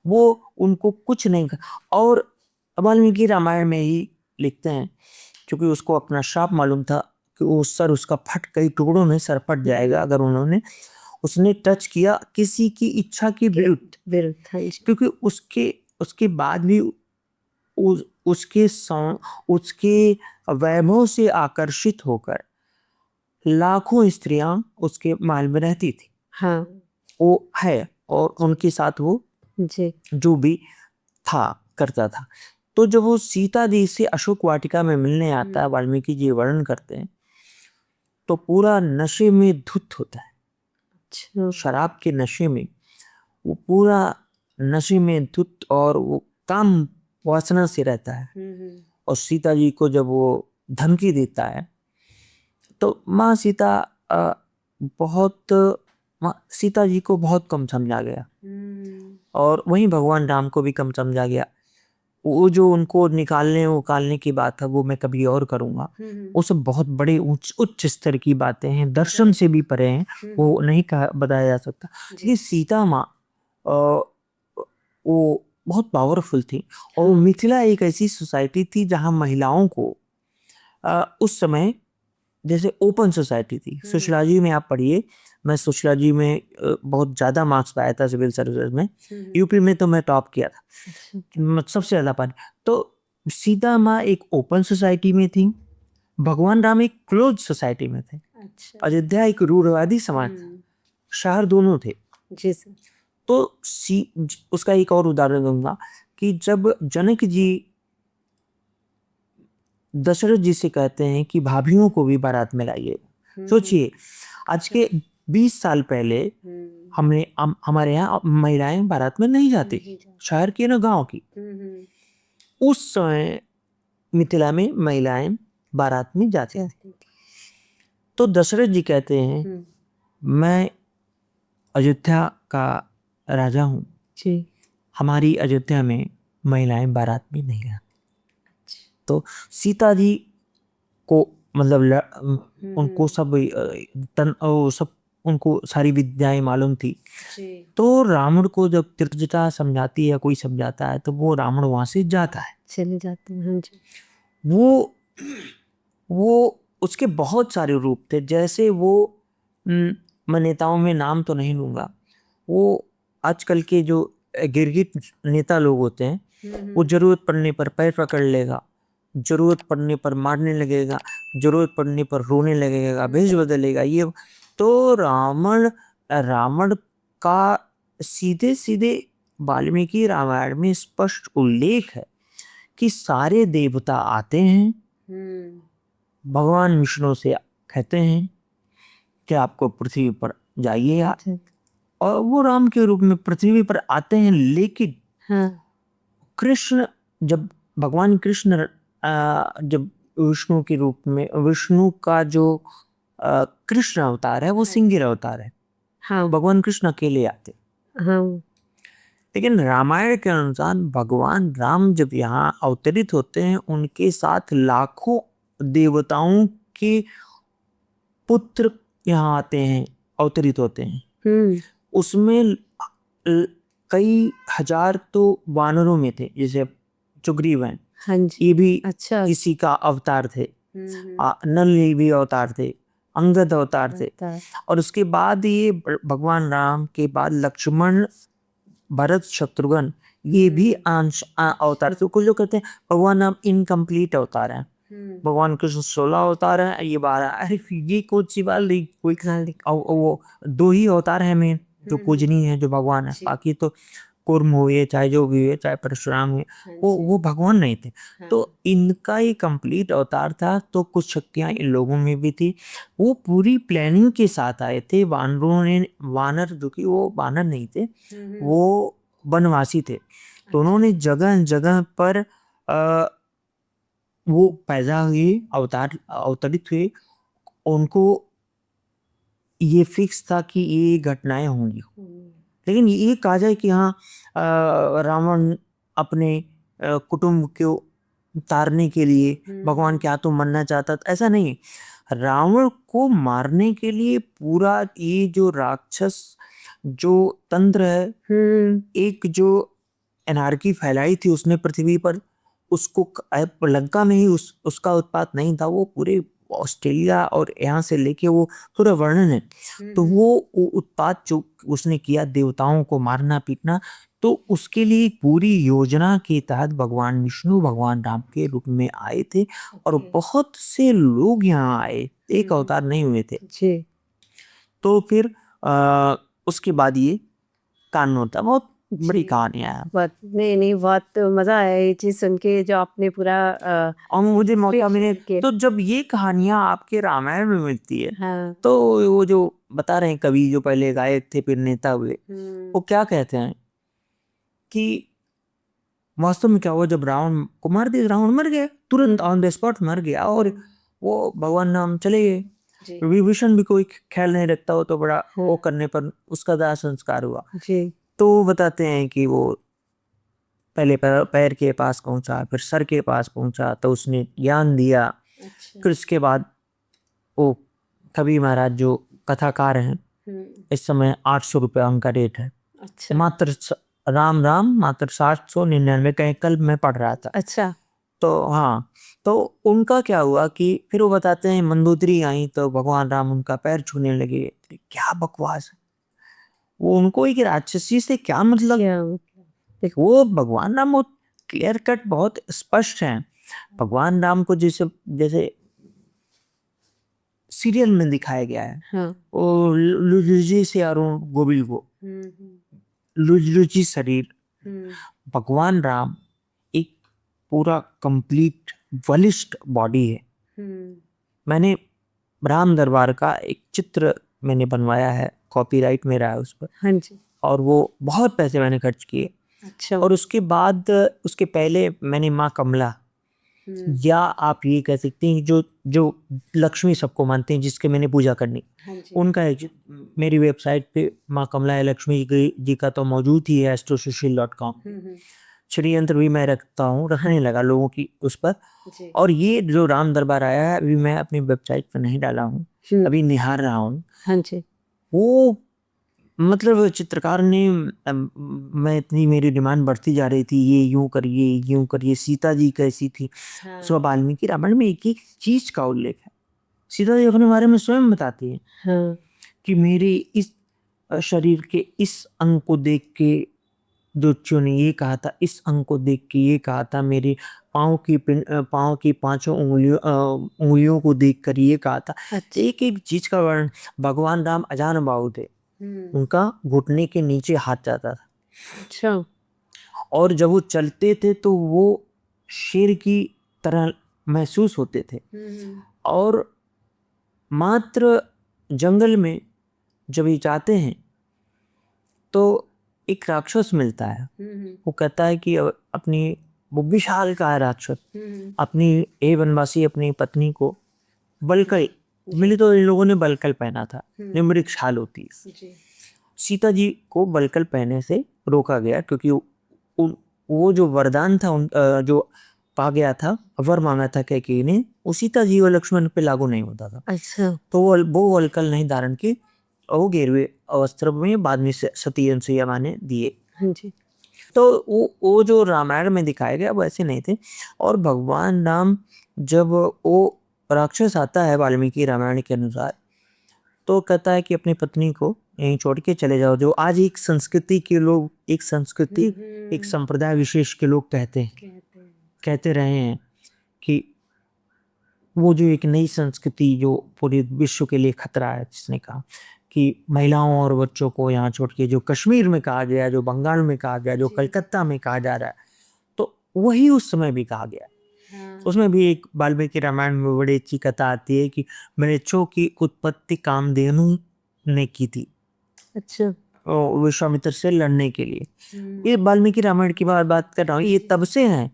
[SPEAKER 2] वो उनको कुछ नहीं कर। और वाल्मीकि रामायण में ही लिखते हैं, क्योंकि उसको अपना श्राप मालूम था कि वो सर उसका फट कई टुकड़ों में सर फट जाएगा अगर उसने टच किया किसी की इच्छा के विरुद्ध, क्योंकि उसके बाद भी उसके वैभव से आकर्षित होकर लाखों स्त्रियां उसके महल में रहती थी। वो है, और उनके साथ वो जो भी था करता था। तो जब वो सीता जी से अशोक वाटिका में मिलने आता है, वाल्मीकि जी वर्णन करते हैं, तो पूरा नशे में धुत होता है। शराब के नशे में वो पूरा नशे में धुत और वो काम वासना से रहता है। और सीता जी को जब वो धमकी देता है तो माँ सीता सीता जी को बहुत कम समझा गया और वहीं भगवान राम को भी कम समझा गया। वो जो उनको निकालने उकालने की बात है वो मैं कभी और करूँगा। वो सब बहुत बड़े उच्च स्तर की बातें हैं, दर्शन से भी परे हैं, वो नहीं बताया जा सकता। ये सीता माँ वो बहुत पावरफुल थी और मिथिला एक ऐसी सोसाइटी थी जहाँ महिलाओं को उस समय जैसे ओपन सोसाइटी थी। सोशलॉजी में आप पढ़िए, मैं सोशलॉजी में बहुत ज़्यादा मार्क्स पाया था सिविल सर्विसेज में। यूपी में तो मैं टॉप किया था, सबसे ज़्यादा पाया। तो सीता माँ एक ओपन सोसाइटी में थी, भगवान राम एक क्लोज सोसाइटी में थे। अयोध्या एक रूढ़वादी समाज था, शहर दोनों थे जी सर। तो उसका एक और उदाहरण दूंगा कि जब जनक जी दशरथ जी से कहते हैं कि भाभियों को भी बारात में लाइए। सोचिए आज के 20 साल पहले हमारे यहाँ महिलाएं बारात में नहीं जाती, शहर की ना गांव की। उस समय मिथिला में महिलाएं बारात में जाती थी। तो दशरथ जी कहते हैं मैं अयोध्या का राजा हूँ, हमारी अयोध्या में महिलाएं बारात में नहीं आती। तो सीता जी को मतलब उनको सब उनको सारी विद्याएं मालूम थी। तो रावण को जब तीर्थजटा समझाती है, कोई समझाता है, तो वो रावण वहां से जाता है, चले जाते हैं। वो उसके बहुत सारे रूप थे। जैसे वो मैं नेताओं में नाम तो नहीं लूंगा, वो आजकल के जो गिरगिट नेता लोग होते हैं, वो जरूरत पड़ने पर पैर पकड़ लेगा, जरूरत पड़ने पर मारने लगेगा, जरूरत पड़ने पर रोने लगेगा, भेष बदलेगा। ये तो रावण का सीधे सीधे वाल्मीकि रामायण में स्पष्ट उल्लेख है कि सारे देवता आते हैं, भगवान विष्णु से कहते हैं कि आपको पृथ्वी पर जाइए आप, और वो राम के रूप में पृथ्वी पर आते हैं। लेकिन कृष्ण जब भगवान कृष्ण जब विष्णु के रूप में, विष्णु का जो कृष्ण अवतार है वो सिंह अवतार है। भगवान कृष्ण अकेले आते। लेकिन रामायण के अनुसार भगवान राम जब यहाँ अवतरित होते हैं, उनके साथ लाखों देवताओं के पुत्र यहाँ आते हैं, अवतरित होते हैं। उसमें कई हजार तो वानरों में थे, जैसे सुग्रीव हैं, ये भी किसी का अवतार थे, नल ये भी अवतार थे, अंगद अवतार थे। और उसके बाद ये भगवान राम के बाद लक्ष्मण, भरत, शत्रुघ्न ये भी अवतार थे। कुछ लोग कहते हैं भगवान राम इनकम्प्लीट अवतार है, भगवान कृष्ण 16 अवतार है, ये 12। अरे ये कौन सी बात नहीं, कोई वो 2 ही अवतार है मेन जो पूजनीय है, जो भगवान है। बाकी तो कुर्म हुए, चाहे जो भी हुए, चाहे परशुराम हुए, वो भगवान नहीं थे। तो इनका ही कंप्लीट अवतार था। तो कुछ शक्तियां इन लोगों में भी थी। वो पूरी प्लानिंग के साथ आए थे। वानर जो कि वो वानर नहीं थे, वो वनवासी थे। तो उन्होंने जगह जगह पर वो पैदा हुए, अवतरित हुए। उनको ये फिक्स था कि ये घटनाएं होंगी। लेकिन ये कहा जाए कि हाँ, रावण अपने कुटुंब को उतारने के लिए भगवान क्या तो मरना चाहता था, ऐसा नहीं। रावण को मारने के लिए पूरा ये जो राक्षस जो तंत्र है, एक जो एनार्की फैलाई थी उसने पृथ्वी पर, उसको लंका में ही उसका उत्पात नहीं था, वो पूरे ऑस्ट्रेलिया और यहाँ से लेके वो पूरा वर्णन है। तो वो उत्पात जो उसने किया, देवताओं को मारना पीटना, तो उसके लिए पूरी योजना के तहत भगवान विष्णु भगवान राम के रूप में आए थे। और बहुत से लोग यहाँ आए, एक अवतार नहीं हुए थे जी। तो फिर उसके बाद ये कानून होता। बहुत बड़ी कहानी है। नहीं बहुत मजा आया ये चीज सुन के, जो आपने पूरा और मुझे मौका मिले तो जब ये कहानियां आपके रामायण में मिलती है, तो वो जो बता रहे हैं कवि जो पहले गायक थे फिर नेता हुए, वो क्या कहते हैं कि वास्तव में क्या हुआ, जब रावण को मार दिया, रावण मर गया, तुरंत ऑन द स्पॉट मर गया और वो भगवान राम चले गए।
[SPEAKER 1] जी
[SPEAKER 2] विभीषण भी कोई ख्याल नहीं रखता हो तो बड़ा
[SPEAKER 1] हाँ।
[SPEAKER 2] वो करने पर उसका दाह संस्कार हुआ।
[SPEAKER 1] जी
[SPEAKER 2] तो वो बताते हैं कि वो पहले पैर के पास पहुंचा, फिर सर के पास पहुंचा तो उसने ज्ञान दिया।
[SPEAKER 1] अच्छा
[SPEAKER 2] फिर उसके बाद वो कवि महाराज जो कथाकार हैं, इस समय 800 रुपये उनका रेट है।
[SPEAKER 1] अच्छा
[SPEAKER 2] मात्र राम राम मात्र 799 कहीं कल मैं पढ़ रहा था।
[SPEAKER 1] अच्छा
[SPEAKER 2] तो हाँ, तो उनका क्या हुआ कि फिर वो बताते हैं मंदोदरी आई तो भगवान राम उनका पैर छूने लगे। क्या बकवास है, वो उनको एक राक्षसी से क्या मतलब।
[SPEAKER 1] क्या
[SPEAKER 2] देख वो भगवान राम वो क्लियर कट बहुत स्पष्ट हैं। भगवान राम को जैसे जैसे सीरियल में दिखाया गया है,
[SPEAKER 1] हाँ
[SPEAKER 2] वो लुजी से अरुण गोविल को लुजी शरीर, भगवान राम एक पूरा कंप्लीट बलिष्ठ बॉडी है। मैंने राम दरबार का एक चित्र मैंने बनवाया है, कॉपीराइट मेरा है उस पर।
[SPEAKER 1] हाँ जी
[SPEAKER 2] और वो बहुत पैसे मैंने खर्च किए।
[SPEAKER 1] अच्छा
[SPEAKER 2] और उसके बाद उसके पहले मैंने माँ कमला, या आप ये कह सकते हैं जो जो लक्ष्मी सबको मानते हैं जिसके मैंने पूजा करनी,
[SPEAKER 1] हाँ जी
[SPEAKER 2] उनका एक मेरी वेबसाइट पे माँ कमला लक्ष्मी जी का तो मौजूद ही है astrosushil.com। श्री यंत्र भी मैं रखता हूँ, रखने लगा लोगों की उस पर।
[SPEAKER 1] जी
[SPEAKER 2] और ये जो राम दरबार आया है अभी मैं अपनी वेबसाइट पर नहीं डाला हूँ, अभी निहार रहा हूँ।
[SPEAKER 1] हाँ जी
[SPEAKER 2] वो मतलब चित्रकार ने मैं इतनी मेरी डिमांड बढ़ती जा रही थी, ये यूं करिए, सीता जी कैसी थी। सो वाल्मीकि रामायण में एक एक चीज का उल्लेख है। सीता जी अपने बारे में स्वयं बताती है
[SPEAKER 1] हाँ
[SPEAKER 2] कि मेरे इस शरीर के इस अंग को देख के ज्योतिषियों ने ये कहा था, इस अंग को देख के ये कहा था, मेरे पाँव की पांचों उंगलियों को देख कर ये कहा था।
[SPEAKER 1] अच्छा
[SPEAKER 2] एक एक चीज का वर्णन। भगवान राम अजान बाहु थे, उनका घुटने के नीचे हाथ जाता था।
[SPEAKER 1] अच्छा
[SPEAKER 2] और जब वो चलते थे तो वो शेर की तरह महसूस होते थे। और मात्र जंगल में जब ये जाते हैं तो एक राक्षस मिलता है। वो कहता है कि अपनी वो विशाल का है राक्षस, अपनी वनवासी अपनी पत्नी को बलकल मिली तो इन लोगों ने बलकल पहना था, निम्रिक शाल होती है। सीता जी को बलकल पहने से रोका गया क्योंकि वो जो वरदान था जो पा गया था, वर मांगा था कैकेयी ने, वो सीता जी और लक्ष्मण पे लागू नहीं होता था।
[SPEAKER 1] अच्छा
[SPEAKER 2] तो वो बलकल नहीं धारण की और वो गेरुए वस्त्र में बाद में सती अनसुईया माँ ने दिए।
[SPEAKER 1] हाँ जी
[SPEAKER 2] तो वो जो रामायण में दिखाया गया वो ऐसे नहीं थे। और भगवान राम जब वो राक्षस आता है वाल्मीकि रामायण के अनुसार तो कहता है कि अपनी पत्नी को यहीं छोड़ के चले जाओ। जो आज एक संस्कृति के लोग, एक संस्कृति एक संप्रदाय विशेष के लोग कहते रहे हैं कि वो जो एक नई संस्कृति जो पूरे विश्व के लिए खतरा है, जिसने कहा कि महिलाओं और बच्चों को यहाँ छोड़ के, जो कश्मीर में कहा गया, जो बंगाल में कहा गया, जो कलकत्ता में कहा जा रहा है, तो वही उस समय भी कहा गया। उसमें भी एक वाल्मीकि रामायण में बड़ी अच्छी कथा आती है कि मृक्षों की उत्पत्ति कामधेनु ने की थी
[SPEAKER 1] अच्छा
[SPEAKER 2] विश्वामित्र से लड़ने के लिए। ये वाल्मीकि रामायण की बात कर रहा हूँ, ये तब से है।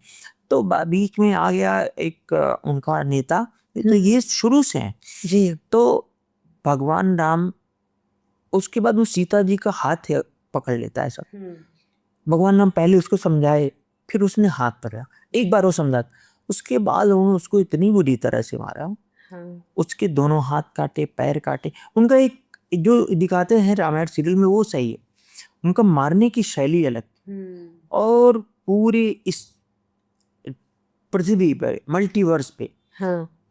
[SPEAKER 2] तो बीच में आ गया एक उनका नेता, तो ये शुरू से है
[SPEAKER 1] जी
[SPEAKER 2] तो भगवान राम उसके बाद वो सीता जी का हाथ पकड़ लेता है सब। भगवान राम पहले उसको समझाए, फिर उसने हाथ पकड़ा, एक बार वो समझा, उसके बाद उन्होंने उसको इतनी बुरी तरह से मारा, उसके दोनों हाथ काटे, पैर काटे। उनका एक जो दिखाते हैं रामायण सीरियल में वो सही है, उनका मारने की शैली अलग। और पूरे इस पृथ्वी पर मल्टीवर्स पे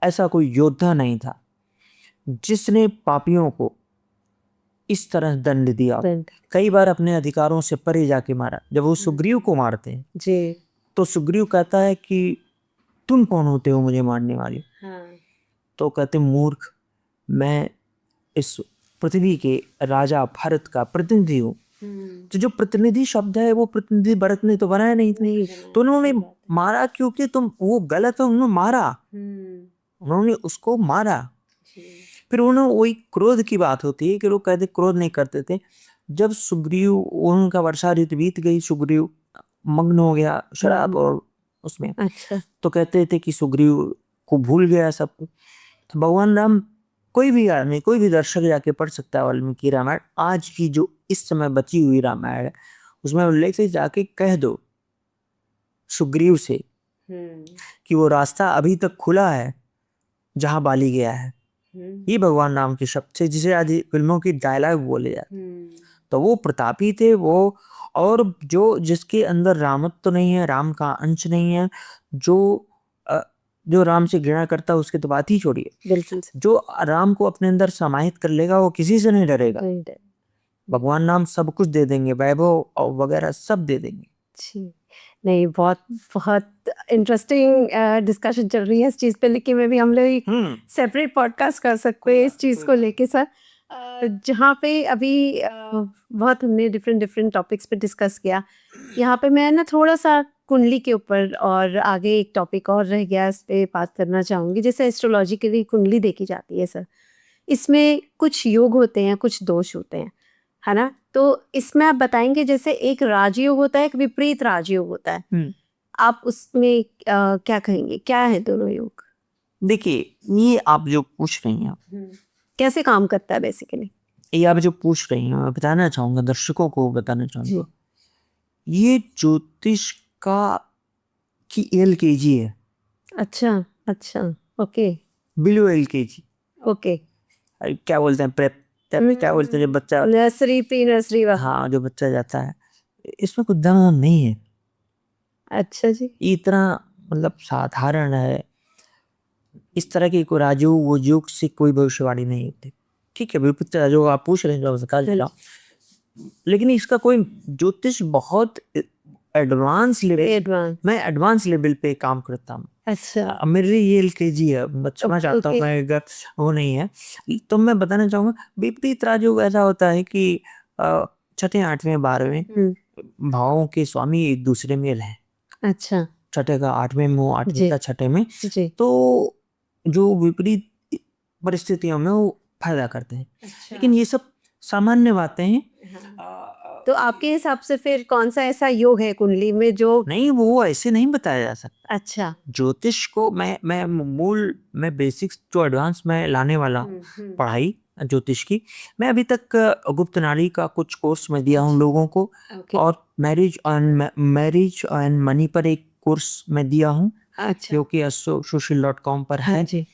[SPEAKER 2] ऐसा कोई योद्धा नहीं था जिसने पापियों को इस तरह दंड दिया। कई बार अपने अधिकारों से परे जाके मारा। जब वो सुग्रीव को मारते हैं
[SPEAKER 1] जी
[SPEAKER 2] तो सुग्रीव कहता है कि तुम कौन होते हो मुझे मारने वाले। तो कहते मूर्ख, मैं इस पृथ्वी के राजा भरत का प्रतिनिधि हूँ। तो जो प्रतिनिधि शब्द है वो प्रतिनिधि भरत ने तो बनाया नहीं था। तो उन्होंने मारा क्योंकि तुम वो गलत है, उन्होंने मारा, उन्होंने उसको मारा। फिर उन्होंने वही क्रोध की बात होती है कि लोग कहते क्रोध नहीं करते थे। जब सुग्रीव उनका वर्षा ऋतु बीत गई, सुग्रीव मग्न हो गया शराब और उसमें।
[SPEAKER 1] अच्छा।
[SPEAKER 2] तो कहते थे कि सुग्रीव को भूल गया सब कुछ। तो भगवान राम, कोई भी आदमी, कोई भी दर्शक जाके पढ़ सकता है वाल्मीकि रामायण। आज की जो इस समय बची हुई रामायण है उसमें उल्लेख से जाके कह दो सुग्रीव से कि वो रास्ता अभी तक खुला है जहां बाली गया है। ये भगवान राम के शब्द थे जिसे आज फिल्मों की डायलॉग बोले जाते। तो वो प्रतापी थे वो, और जो जिसके अंदर रामत्व तो नहीं है, राम का अंश नहीं है, जो जो राम से घृणा करता है उसकी तो बात ही छोड़िए।
[SPEAKER 1] बिल्कुल।
[SPEAKER 2] जो राम को अपने अंदर समाहित कर लेगा वो किसी से नहीं डरेगा। भगवान राम सब कुछ दे देंगे, वैभव और वगैरह सब दे देंगे।
[SPEAKER 1] जी, नहीं, बहुत बहुत इंटरेस्टिंग डिस्कशन चल रही है इस चीज़ पे, लेकिन मैं भी हम लोग एक सेपरेट पॉडकास्ट कर सकते हैं इस चीज़ को लेके सर। जहाँ पे अभी बहुत हमने डिफरेंट टॉपिक्स पे डिस्कस किया, यहाँ पे मैं ना थोड़ा सा कुंडली के ऊपर और आगे एक टॉपिक और रह गया, इस पे बात करना चाहूँगी। जैसे एस्ट्रोलॉजिकली कुंडली देखी जाती है सर, इसमें कुछ योग होते हैं, कुछ दोष होते हैं, है ना? तो इसमें आप बताएंगे, जैसे एक राजयोग होता है, एक विपरीत राजयोग होता है, आप उसमें क्या कहेंगे, क्या है दोनों योग?
[SPEAKER 2] देखिए, ये आप जो पूछ रही हैं
[SPEAKER 1] कैसे काम करता है बेसिकली?
[SPEAKER 2] ये आप जो पूछ रही हैं मैं बताना चाहूंगा, दर्शकों को बताना चाहूंगा, ये ज्योतिष का की LKG है।
[SPEAKER 1] अच्छा, अच्छा, ओके,
[SPEAKER 2] बिलो LKG,
[SPEAKER 1] ओके।
[SPEAKER 2] क्या बोलते हैं, प्रेप, क्या बोलते हैं जब बच्चा,
[SPEAKER 1] नर्सरी, प्री नर्सरी वाला।
[SPEAKER 2] हाँ, जो बच्चा जाता है, इसमें कुछ दम नहीं है।
[SPEAKER 1] अच्छा जी।
[SPEAKER 2] ये इतना मतलब साधारण है। इस तरह की कोई राजयोग वो योग से कोई भविष्यवाणी नहीं होती। ठीक है, विपरीत राजयोग आप पूछ रहे हैं जो बता दे रहा हूं। लेकिन इसका कोई ज्योतिष बहुत एडवांस लेवल, मैं एडवांस लेवल पे काम करता हूँ।
[SPEAKER 1] अच्छा,
[SPEAKER 2] मेरे लिए ये LKG है, बचना चाहता हूँ मैं, अगर वो नहीं है तो मैं बताना चाहूंगा। विपरीत राजयोग ऐसा होता है कि छठे, आठवें, 12वें भावों के स्वामी एक दूसरे में रहें।
[SPEAKER 1] अच्छा,
[SPEAKER 2] छठे का 8वें में हो, 8वें का छठे में, तो जो विपरीत परिस्थितियों में वो फायदा करते हैं। लेकिन ये सब सामान्य बातें हैं।
[SPEAKER 1] तो आपके हिसाब से फिर कौन सा ऐसा योग है कुंडली में जो
[SPEAKER 2] नहीं, वो ऐसे नहीं बताया जा सकता।
[SPEAKER 1] अच्छा,
[SPEAKER 2] ज्योतिष को मैं बेसिक्स जो एडवांस में लाने वाला हूँ पढ़ाई ज्योतिष की। मैं अभी तक गुप्त नाड़ी का कुछ कोर्स में दिया हूँ लोगों को, और मैरिज एंड मनी पर एक कोर्स में दिया हूँ,
[SPEAKER 1] अच्छा,
[SPEAKER 2] जो कि social.com पर है।
[SPEAKER 1] जी।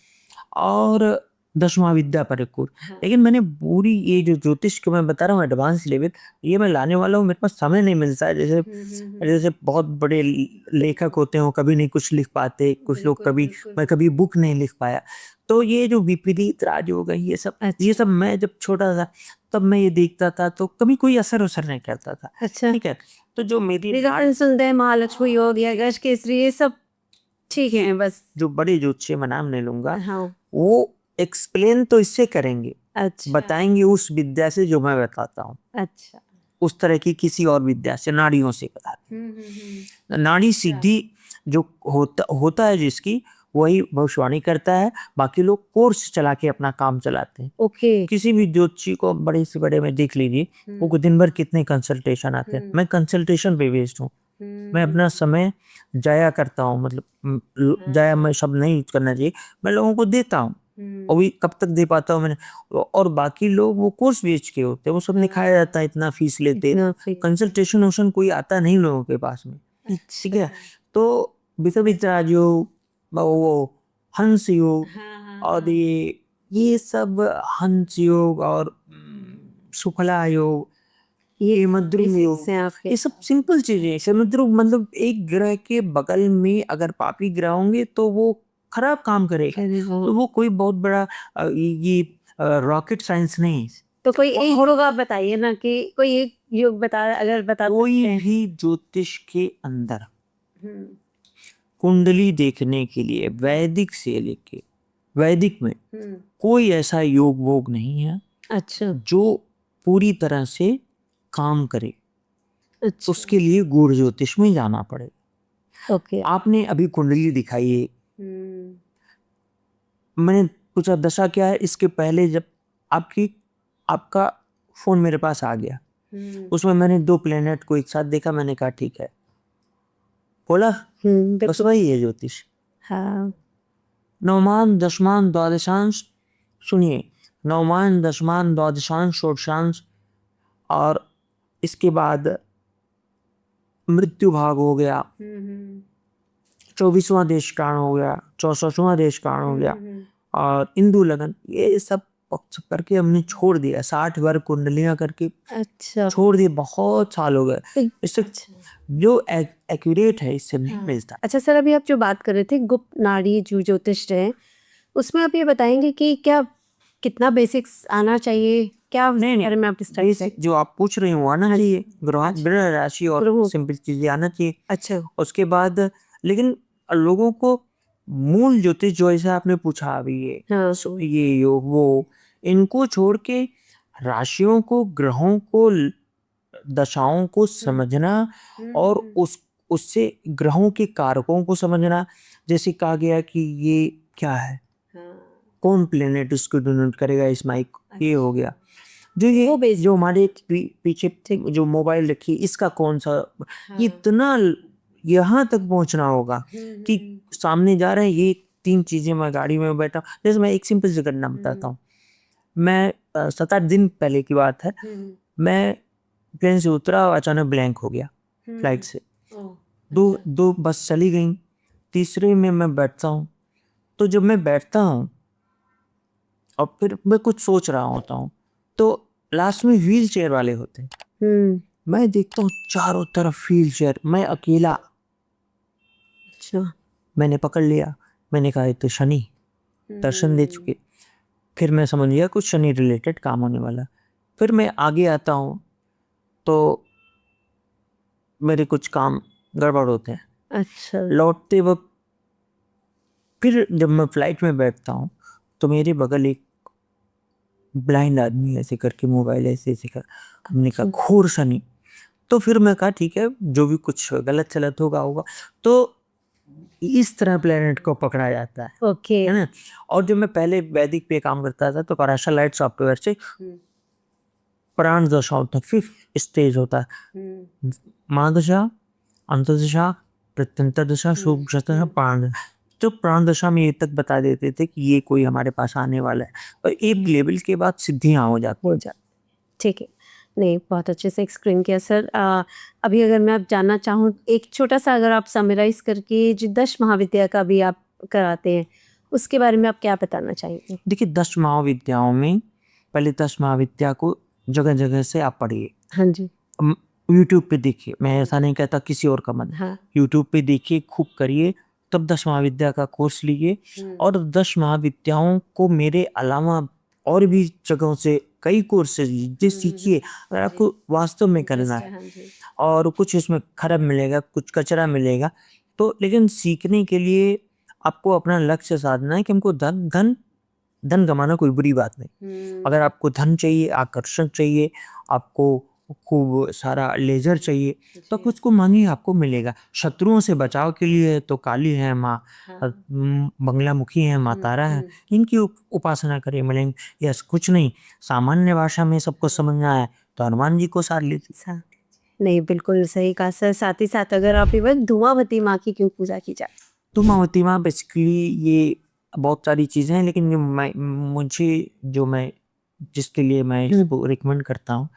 [SPEAKER 2] और 10वां विद्या पर एक कोर्स। लेकिन मैंने पूरी ये जो ज्योतिष को मैं बता रहा हूँ एडवांस लेवल, ये मैं लाने वाला हूँ। मेरे पास समय नहीं मिलता है। जैसे बहुत बड़े लेखक होते हैं, वो कभी नहीं कुछ लिख पाते, कुछ लोग कभी, मैं कभी बुक नहीं लिख पाया। तो ये जो विपरीत राजयोग है, ये सब मैं जब छोटा था तब मैं ये देखता था, तो कभी कोई असर नहीं करता था।
[SPEAKER 1] अच्छा,
[SPEAKER 2] ठीक है, तो जो मेरी
[SPEAKER 1] सुनते हैं महालक्ष्मी योग या गज केसरी, ये सब ठीक है, बस
[SPEAKER 2] जो बड़े ज्योतिषी, मैं नाम नहीं लूंगा,
[SPEAKER 1] हाँ,
[SPEAKER 2] वो एक्सप्लेन तो इससे करेंगे,
[SPEAKER 1] अच्छा,
[SPEAKER 2] बताएंगे उस विद्या से जो मैं बताता हूँ।
[SPEAKER 1] अच्छा,
[SPEAKER 2] उस तरह की किसी और विद्या से, नाड़ियों से बताते। नाड़ी सीधी जो होता है जिसकी, वही भविष्यवाणी करता है। बाकी लोग कोर्स चला के अपना काम चलाते हैं।
[SPEAKER 1] ओके,
[SPEAKER 2] किसी भी ज्योतिषी को बड़े से बड़े में देख लीजिए, वो दिन भर कितने कंसल्टेशन आते हैं। मैं कंसल्टेशन पे बेस्ड हूँ। मैं अपना समय जाया करता हूँ, मतलब जाया मैं शब्द नहीं करना चाहिए, मैं लोगों को देता हूँ। और भी कब तक दे पाता हूँ मैंने। और बाकी लोग वो कोर्स बेच के होते हैं, वो सब निखाया जाता है, इतना फीस लेते हैं। कंसल्टेशन वोशन कोई आता नहीं लोगों के पास में। ठीक है, तो विपरीत राजयोग, वो हंस योग, और ये सब हंस योग और सुफला योग, ये मद्रुम योग, ये सब सिंपल चीजें हैं। मद्रुम मतलब एक ग्रह के बगल में अगर पापी ग्रह होंगे तो वो खराब काम करेगा। तो वो कोई बहुत बड़ा ये रॉकेट साइंस नहीं।
[SPEAKER 1] तो कोई एक योग आप बताइए ना, कि कोई एक योग बता, अगर बता
[SPEAKER 2] कोई भी ज्योतिष के अंदर कुंडली देखने के लिए वैदिक से लेके वैदिक में कोई ऐसा योग वोग नहीं है,
[SPEAKER 1] अच्छा,
[SPEAKER 2] जो पूरी तरह से काम करे।
[SPEAKER 1] अच्छा,
[SPEAKER 2] उसके लिए गूढ़ ज्योतिष में जाना पड़ेगा।
[SPEAKER 1] ओके,
[SPEAKER 2] आपने अभी कुंडली दिखाई है, मैंने पूछा दशा क्या है। इसके पहले जब आपका फोन मेरे पास आ गया, उसमें मैंने 2 प्लेनेट को एक साथ देखा, मैंने कहा ठीक है, बोला, बस
[SPEAKER 1] बिल्कुल।
[SPEAKER 2] वही है ज्योतिष।
[SPEAKER 1] हाँ।
[SPEAKER 2] नवमान दशमान द्वादशांश, सुनिए, नवमान दशमान द्वादशांश षोडशांश, और इसके बाद मृत्यु भाग हो गया, 24वां देश कारण हो गया, 64वां देश कारण हो गया, और इंदु लगन, ये सब करके हमने छोड़ दिया। 60 वर्ग कुंडलियां करके
[SPEAKER 1] अच्छा।
[SPEAKER 2] छोड़ दिए, बहुत साल हो गए। इससे
[SPEAKER 1] अच्छा।
[SPEAKER 2] जो एक्यूरेट है इससे नहीं
[SPEAKER 1] हाँ।
[SPEAKER 2] मिलता।
[SPEAKER 1] अच्छा सर, अभी आप जो बात कर रहे थे गुप्त नाड़ी जो ज्योतिष है, उसमें आप ये बताएंगे कि क्या कितना बेसिक्स आना चाहिए, क्या उस
[SPEAKER 2] नहीं
[SPEAKER 1] बारे में आप डिस्कस
[SPEAKER 2] बेसिक जो आप पूछ रहे हो आना चाहिए,
[SPEAKER 1] अच्छा।
[SPEAKER 2] ग्रह राशि और
[SPEAKER 1] ग्रहों।
[SPEAKER 2] सिंपल चीजें आना चाहिए।
[SPEAKER 1] अच्छा।
[SPEAKER 2] उसके बाद लेकिन लोगों को मूल ज्योतिष जो ऐसा आपने पूछा अभी, ये
[SPEAKER 1] हाँ।
[SPEAKER 2] ये योग वो, इनको छोड़ के राशियों को, ग्रहों को, दशाओं को समझना, और उससे ग्रहों के कारकों को समझना। जैसे कहा गया कि ये क्या है, कौन प्लेनेट उसको डोनेट करेगा इस माइक, ये हो गया। जो ये
[SPEAKER 1] वो basic
[SPEAKER 2] जो हमारे पीछे जो मोबाइल रखी, इसका कौन सा, ये इतना यहाँ तक पहुंचना होगा कि सामने जा रहे हैं ये 3 चीजें, मैं गाड़ी में बैठा हूं। जैसे मैं एक सिंपल सी घटना बताता हूँ। मैं 7-8 दिन पहले की बात है, मैं ट्रेन से उतरा, अचानक ब्लैंक हो गया फ्लाइट से। दो बस चली गई, तीसरे में मैं बैठता हूँ। तो जब मैं बैठता हूँ और फिर मैं कुछ सोच रहा होता हूँ, तो लास्ट में व्हील चेयर वाले होते हैं। मैं देखता हूँ चारों तरफ व्हील चेयर, मैं अकेला।
[SPEAKER 1] अच्छा।
[SPEAKER 2] मैंने पकड़ लिया, मैंने कहा ये तो शनि दर्शन दे चुके। फिर मैं समझ गया कुछ शनि रिलेटेड काम होने वाला। फिर मैं आगे आता हूँ तो मेरे कुछ काम गड़बड़ होते हैं।
[SPEAKER 1] अच्छा।
[SPEAKER 2] लौटते वक्त फिर जब मैं फ्लाइट में बैठता हूँ तो मेरे बगल एक ब्लाइंड आदमी ऐसे करके मोबाइल ऐसे ऐसे कर, हमने कहा घोर शनि। तो फिर मैं कहा ठीक है, जो भी कुछ गलत चलत होगा होगा। तो इस तरह प्लेनेट को पकड़ा जाता है
[SPEAKER 1] ओके।
[SPEAKER 2] है ना। और जब मैं पहले वैदिक पे काम करता था तो पराशर लाइट सॉफ्टवेयर से प्राण दशाओं तक फिर स्टेज होता है, महादशा, अंतर्दशा, प्रत्यंतर दशा, शुभ दशा, प्राण दशा। तो प्राण दशा में ये तक बता देते थे कि ये कोई हमारे पास आने वाला है, और एक लेवल के बाद सिद्धियां हो जाती।
[SPEAKER 1] ठीक है। नहीं, बहुत अच्छे से एक्सप्लेन किया सर। अभी अगर मैं आप जानना चाहूँ, एक छोटा सा अगर आप समराइज करके जो 10 महाविद्या का भी आप कराते हैं, उसके बारे में आप क्या बताना चाहेंगे?
[SPEAKER 2] देखिए 10 महाविद्याओं में पहले 10 महाविद्या को जगह जगह से आप पढ़िए।
[SPEAKER 1] हाँ जी।
[SPEAKER 2] यूट्यूब पे देखिए, मैं ऐसा नहीं कहता किसी और का मत,
[SPEAKER 1] हाँ।
[SPEAKER 2] यूट्यूब पे देखिए, खूब करिए, तब 10 महाविद्या का कोर्स लीजिए। और 10 महाविद्याओं को मेरे अलावा और भी जगहों से कई कोर्सेज लीजिए, सीखिए। अगर आपको वास्तव में करना है,
[SPEAKER 1] हाँ जी।
[SPEAKER 2] और कुछ इसमें खराब मिलेगा, कुछ कचरा मिलेगा, तो लेकिन सीखने के लिए आपको अपना लक्ष्य साधना है कि हमको धन धन धन कमाना कोई बुरी बात नहीं। अगर आपको धन चाहिए, आकर्षण चाहिए, आपको खूब सारा लेजर चाहिए, तो कुछ को मांगिए, आपको मिलेगा। शत्रुओं से बचाव के लिए तो काली है माँ, बंगलामुखी है, माँ तारा है, इनकी उपासना करिए, मिलेंगे। यस, कुछ नहीं, सामान्य भाषा में सबको समझना है तो हनुमान जी को सार लीजिए।
[SPEAKER 1] नहीं, बिल्कुल सही कहा सर। साथ ही साथ अगर आप इवन धुआंवती माँ की क्यों पूजा की जाए?
[SPEAKER 2] धूमावती माँ बेसिकली ये बहुत सारी चीज़ें हैं, लेकिन मैं जिसके लिए मैं इसको रिकमेंड करता हूँ,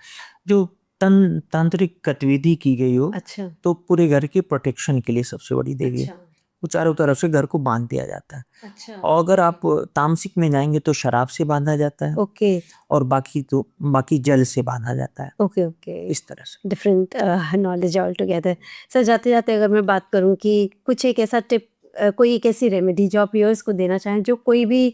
[SPEAKER 2] जो तांत्रिक गतिविधि की गई हो,
[SPEAKER 1] अच्छा।
[SPEAKER 2] तो पूरे घर के प्रोटेक्शन के लिए सबसे बड़ी देवी है।
[SPEAKER 1] अच्छा।
[SPEAKER 2] वो चारों तरफ से घर को बांध दिया जाता है।
[SPEAKER 1] अच्छा।
[SPEAKER 2] और अगर आप तामसिक में जाएंगे तो शराब से बांधा जाता है,
[SPEAKER 1] ओके।
[SPEAKER 2] और बाकी जल से बांधा जाता है।
[SPEAKER 1] Okay okay.
[SPEAKER 2] इस तरह से
[SPEAKER 1] different knowledge all together. Sir, जाते जाते अगर मैं बात करूं कि कुछ एक ऐसा टिप, कोई एक ऐसी रेमेडी जो आप व्यूअर्स को देना चाहें, जो कोई भी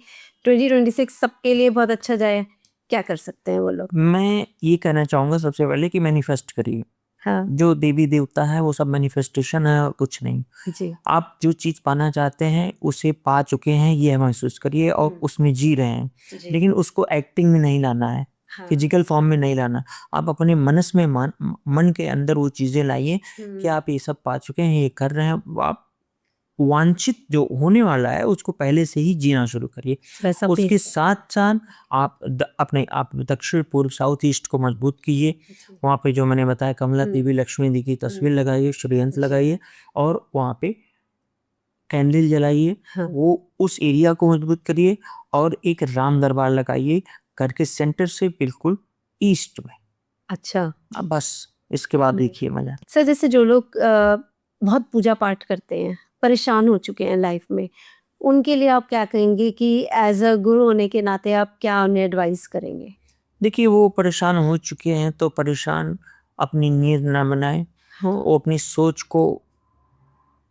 [SPEAKER 1] 2026 सबके लिए बहुत अच्छा जाए, क्या कर सकते हैं वो लोग?
[SPEAKER 2] मैं ये कहना चाहूँगा सबसे पहले कि मैनिफेस्ट करिए।
[SPEAKER 1] हाँ
[SPEAKER 2] जो देवी देवता है वो सब मैनिफेस्टेशन है और कुछ नहीं।
[SPEAKER 1] जी।
[SPEAKER 2] आप जो चीज़ पाना चाहते हैं उसे पा चुके हैं, ये महसूस करिए और उसमें जी रहे हैं। लेकिन उसको एक्टिंग में नहीं लाना है, फिजिकल फॉर्म में नहीं लाना। आप अपने मनस में मन के अंदर वो चीज़ें लाइए कि आप ये सब पा चुके हैं, ये कर रहे हैं। आप वांछित जो होने वाला है उसको पहले से ही जीना शुरू करिए।
[SPEAKER 1] वैसा
[SPEAKER 2] उसके
[SPEAKER 1] भी
[SPEAKER 2] साथ साथ अपने आप दक्षिण पूर्व साउथ ईस्ट को मजबूत कीजिए। वहाँ पे जो मैंने बताया कमला देवी लक्ष्मी जी की तस्वीर लगाइए, श्रीयंत्र लगाइए और वहाँ पे कैंडल जलाइए।
[SPEAKER 1] हाँ।
[SPEAKER 2] वो उस एरिया को मजबूत करिए और एक राम दरबार लगाइए घर के सेंटर से बिल्कुल ईस्ट में।
[SPEAKER 1] अच्छा
[SPEAKER 2] अब बस इसके बाद देखिए मजा।
[SPEAKER 1] सर, जैसे जो लोग बहुत पूजा पाठ करते हैं, परेशान हो चुके हैं लाइफ में, उनके लिए आप क्या कहेंगे कि एज अ गुरु होने के नाते आप क्या उन्हें एडवाइस करेंगे?
[SPEAKER 2] देखिए वो परेशान हो चुके हैं तो परेशान अपनी नींद ना बनाए।
[SPEAKER 1] हाँ।
[SPEAKER 2] वो अपनी सोच को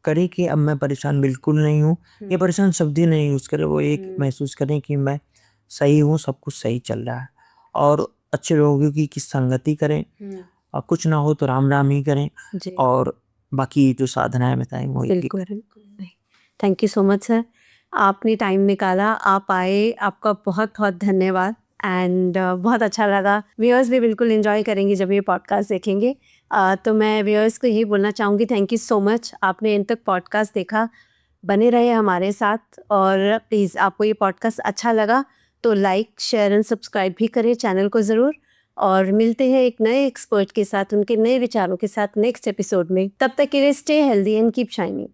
[SPEAKER 2] करे कि अब मैं परेशान बिल्कुल नहीं हूँ। ये परेशान शब्द ही नहीं यूज़ करे, वो एक महसूस करें कि मैं सही हूँ, सब कुछ सही चल रहा है और अच्छे लोगों की संगति करें और कुछ ना हो तो राम राम ही करें
[SPEAKER 1] जी
[SPEAKER 2] और बाकी जो साधनाएं बताएं वो ही
[SPEAKER 1] बिल्कुल। Thank you so much sir, आपने टाइम निकाला, आप आए, आपका बहुत बहुत धन्यवाद। एंड बहुत अच्छा लगा। व्यूअर्स भी बिल्कुल एंजॉय करेंगे जब ये पॉडकास्ट देखेंगे। तो मैं व्यूअर्स को यही बोलना चाहूँगी, थैंक यू सो मच, आपने इन तक पॉडकास्ट देखा। बने रहे हमारे साथ और प्लीज़ आपको ये पॉडकास्ट अच्छा लगा तो लाइक शेयर एंड सब्सक्राइब भी करें चैनल को ज़रूर। और मिलते हैं एक नए एक्सपर्ट के साथ, उनके नए विचारों के साथ नेक्स्ट एपिसोड में। तब तक के लिए stay healthy and keep shining.